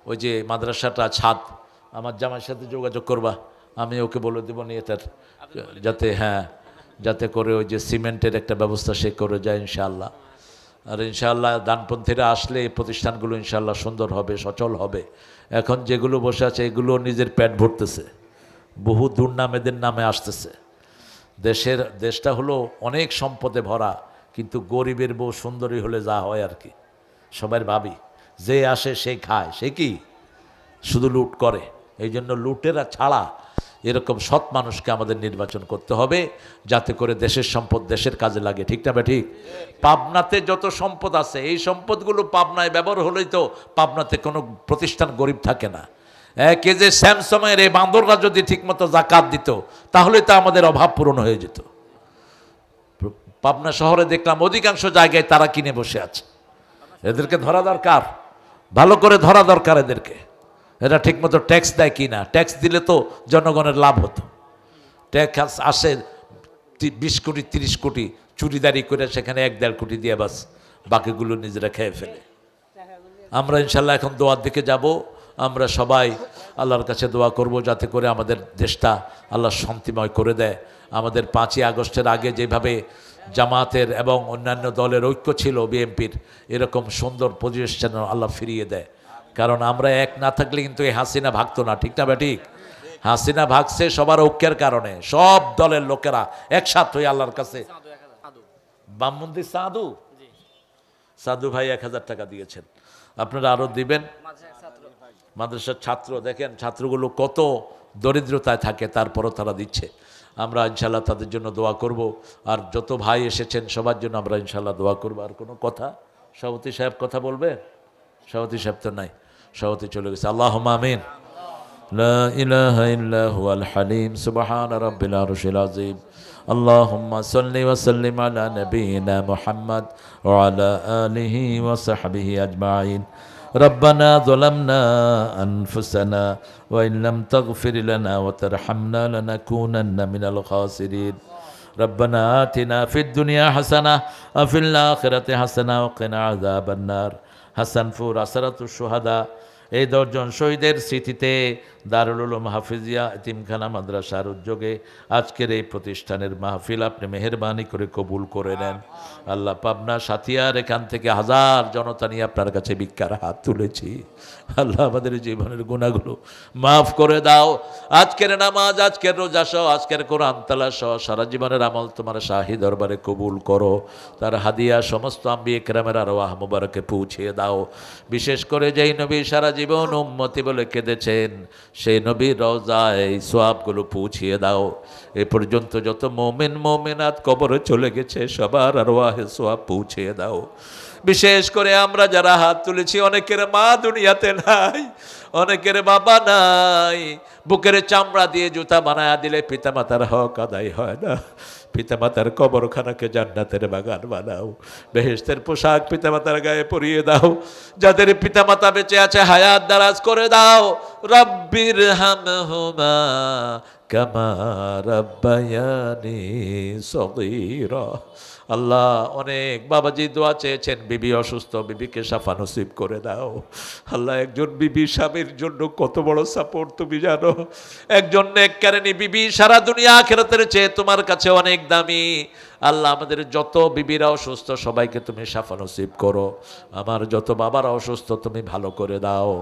ওই যে মাদ্রাসাটা ছাদ, আমার জামাইয়ের সাথে যোগাযোগ করবা, আমি ওকে বলে দেবো নিয়ে তার যাতে, হ্যাঁ, যাতে করে ওই যে সিমেন্টের একটা ব্যবস্থা সে করে যায় ইনশাআল্লাহ। আর ইনশাআল্লাহ ডানপন্থীরা আসলে এই প্রতিষ্ঠানগুলো ইনশাআল্লাহ সুন্দর হবে, সচল হবে। এখন যেগুলো বসে আছে এগুলো নিজের পেট ভরতেছে, বহু দুর্নামেদের নামে আসতেছে। দেশটা হলো অনেক সম্পদে ভরা, কিন্তু গরিবের বউ সুন্দরী হলে যা হয় আর কি, সবাই ভাবি যে আসে সে খায়, সে কি শুধু লুট করে। এই জন্য লুটেরা ছাড়া এরকম সৎ মানুষকে আমাদের নির্বাচন করতে হবে, যাতে করে দেশের সম্পদ দেশের কাজে লাগে। ঠিক না ঠিক? পাবনাতে যত সম্পদ আছে এই সম্পদগুলো পাবনায় ব্যবহার হলেই তো পাবনাতে কোনো প্রতিষ্ঠান গরিব থাকে না। একে যে স্যামসংয়ের এই বান্দররা যদি ঠিকমতো জাকাত দিত তাহলে তো আমাদের অভাব পূরণ হয়ে যেত। পাবনা শহরে দেখলাম অধিকাংশ জায়গায় তারা কিনে বসে আছে। এদেরকে ধরা দরকার, ভালো করে ধরা দরকার এদেরকে। এরা ঠিকমতো ট্যাক্স দেয় কি না, ট্যাক্স দিলে তো জনগণের লাভ হতো। ট্যাক্স আসে 20 কোটি 30 কোটি, চুরিদারি করে সেখানে 1-1.5 কোটি দিয়ে বাস বাকিগুলো নিজেরা খেয়ে ফেলে। আমরা ইনশাল্লাহ এখন দোয়ার দিকে যাব। আমরা সবাই আল্লাহর কাছে দোয়া করব যাতে করে আমাদের দেশটা আল্লাহ শান্তিময় করে দেয়। আমাদের 5ই আগস্টের আগে যেভাবে জামাতের এবং অন্যান্য দলের ঐক্য ছিল, বিএনপির, এরকম সুন্দর পরিবেশ যেন আল্লাহ ফিরিয়ে দেয়। কারণ আমরা এক না থাকলে কিন্তু এই হাসিনা ভাগতো না। ঠিক না ঠিক? হাসিনা ভাগছে সবার ঐক্যের কারণে, সব দলের লোকেরা একসাথে হয়ে আল্লাহর কাছে। বামমন্দির সাধু ভাই 1000 টাকা দিয়েছেন, আপনারা আরও দিবেন। মাদ্রাসার ছাত্র, দেখেন ছাত্রগুলো কত দরিদ্রতায় থাকে, তারপরও তারা দিচ্ছে। আমরা ইনশাল্লাহ তাদের জন্য দোয়া করব। আর যত ভাই এসেছেন সবার জন্য আমরা ইনশাল্লাহ দোয়া করব। আর কোনো কথা সভাপতি সাহেব কথা বলবেন? সভাপতি সাহেব তো নাই, সভাপতি চলে গেছে। আল্লাহুম্মা আমিন। লা ইলাহা ইল্লা হুয়াল হালিম সুবহান রাব্বিল আরশিল আযীম। আল্লাহুম্মা সাল্লি ওয়া সাল্লিম আলা নাবিয়িনা মুহাম্মদ ওয়া আলা আলিহি ওয়া সাহবিহি আজমাইন। ربنا ظلمنا أنفسنا وإن لم تغفر لنا وترحمنا لنكونن من الخاسرين ربنا آتنا في الدنيا حسنة وفي الآخرة حسنة وقنا عذاب النار। হাসানপুর আসরাতুশ শুহাদা, এই 10 জন শহীদের স্মৃতিতে দারুল উলুম হাফিজিয়া এতিমখানা মাদ্রাসার উদ্যোগে আজকের এই প্রতিষ্ঠানের মাহফিল আপনি মেহেরবানি করে কবুল করে নেন। আল্লাহ, পাবনা সাথিয়ার এখান থেকে হাজার জনতা নিয়ে আপনার কাছে ভিক্ষার হাত তুলেছি। আল্লাহ, আমাদের জীবনের গুনাহগুলো মাফ করে দাও। আজকের নামাজ, আজকের রোজা সহ, আজকের কোরআন তালাওয়াত সহ সারা জীবনের আমল তোমার শাহী দরবারে কবুল করো। তার হাদিয়া সমস্ত আম্বিয়ে কেরামের আরওয়াহ মুবারকে পৌঁছিয়ে দাও। বিশেষ করে যেই নবী সারা জীবন উম্মতি বলে কেঁদেছেন, সেই নবীর রওজায় সোয়াবগুলো পৌঁছিয়ে দাও। এ পর্যন্ত যত মুমিন মুমিনাত কবরে চলে গেছে সবার আরওয়াহে সোয়াব পৌঁছিয়ে দাও। বিশেষ করে আমরা যারা হাত তুলেছি, অনেকের মা দুনিয়াতে নাই, অনেকের বাবা নাই, বুকের চামড়া দিয়ে জুতা বানায়া দিলে পিতামাতার হক আদায় হয় না। পিতামাতার কবরখানাকে জান্নাতের বাগান বানাও, বেহেশতের পোশাক পিতামাতার গায়ে পরিয়ে দাও। যাদের পিতামাতা বেঁচে আছে হায়াত দারাজ করে দাও। রব্বির হামহুমা কামা রাব্বায়ানি সগীরা। আল্লাহ, অনেক বাবাজি দোয়া চেয়েছেন, বিবি অসুস্থ, বিবিকে শাফা নসিব করে দাও। আল্লাহ, একজন বিবি স্বামীর জন্য কত বড় সাপোর্ট তুমি জানো। একজন নেককারিনী বিবি সারা দুনিয়া আখিরাতের চেয়ে তোমার কাছে অনেক দামি। আল্লাহ, আমাদের যত বিবিরা অসুস্থ সবাইকে তুমি শাফা নসিব করো। আমার যত বাবারা অসুস্থ তুমি ভালো করে দাও।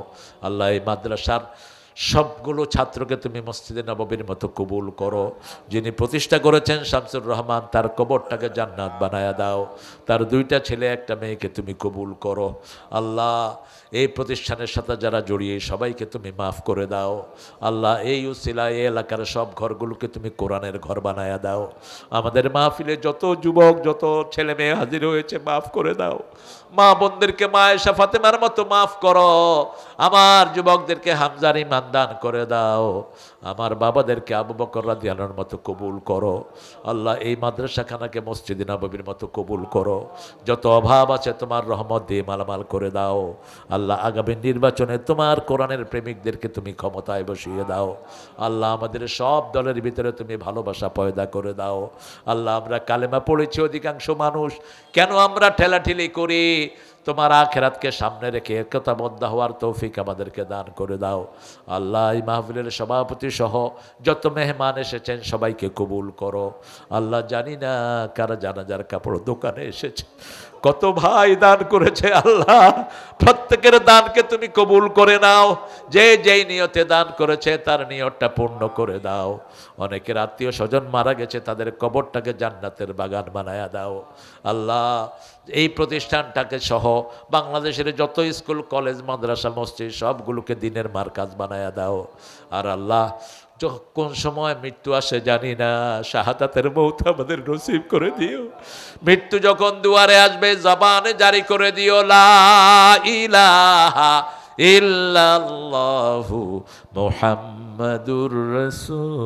আল্লাহ, এই মাদ্রাসার সবগুলো ছাত্রকে তুমি মসজিদে নববীর মতো কবুল করো। যিনি প্রতিষ্ঠা করেছেন শামসুর রহমান, তার কবরটাকে জান্নাত বানায়া দাও। তার 2টা ছেলে 1টা মেয়েকে তুমি কবুল করো। আল্লাহ, এই প্রতিষ্ঠানের সাথে যারা জড়িয়ে সবাইকে তুমি মাফ করে দাও। আল্লাহ, এই উসিলায় এই এলাকার সব ঘরগুলোকে তুমি কোরআনের ঘর বানায়া দাও। আমাদের মাহফিলে যত যুবক, যত ছেলে মেয়ে হাজির হয়েছে মাফ করে দাও। মা বোনদেরকে মায়েশা ফাতেমার মতো মাফ করো। আমার যুবকদেরকে হামজার ঈমান দান করে দাও। আমার বাবাদেরকে আবু বকর রাদিয়াল্লাহু আনহুর মতো কবুল করো। আল্লাহ, এই মাদ্রাসাখানাকে মসজিদে নববীর মতো কবুল করো। যত অভাব আছে তোমার রহমত দিয়ে মালামাল করে দাও। আল্লাহ, আগামী নির্বাচনে তোমার কোরআনের প্রেমিকদেরকে তুমি ক্ষমতায় বসিয়ে দাও। আল্লাহ, আমাদের সব দলের ভিতরে তুমি ভালোবাসা পয়দা করে দাও। আল্লাহ, আমরা কালেমা পড়েছি অধিকাংশ মানুষ, কেন আমরা ঠেলাঠেলি করি? তোমার আখেরাতকে সামনে রেখে একতাবদ্ধ হওয়ার তৌফিক আমাদেরকে দান করে দাও। আল্লাহ এই মাহফিলের সভাপতি সহ যত মেহমান এসেছেন সবাইকে কবুল করো। আল্লাহ জানি না কারা জানাজার কাপড় দোকানে এসেছে, কত ভাই দান করেছে, আল্লাহ প্রত্যেকের দানকে তুমি কবুল করে নাও। যে যেই নিয়তে দান করেছে তার নিয়তটা পূর্ণ করে দাও। অনেকের আত্মীয় স্বজন মারা গেছে, তাদের কবরটাকে জান্নাতের বাগান বানায়া দাও। আল্লাহ এই প্রতিষ্ঠানটাকে সহ বাংলাদেশের যত স্কুল কলেজ মাদ্রাসা মসজিদ সবগুলোকে দিনের মারকাজ বানায়া দাও। আর আল্লাহ কোন সময় মৃত্যু আসে জানি না, শাহাদাতের মৌত আমাদের নসিব করে দিও। মৃত্যু যখন দুয়ারে আসবে জবানে জারি করে দিও লা ইলাহা ইল্লাল্লাহু মুহাম্মাদুর রাসূলুল্লাহ।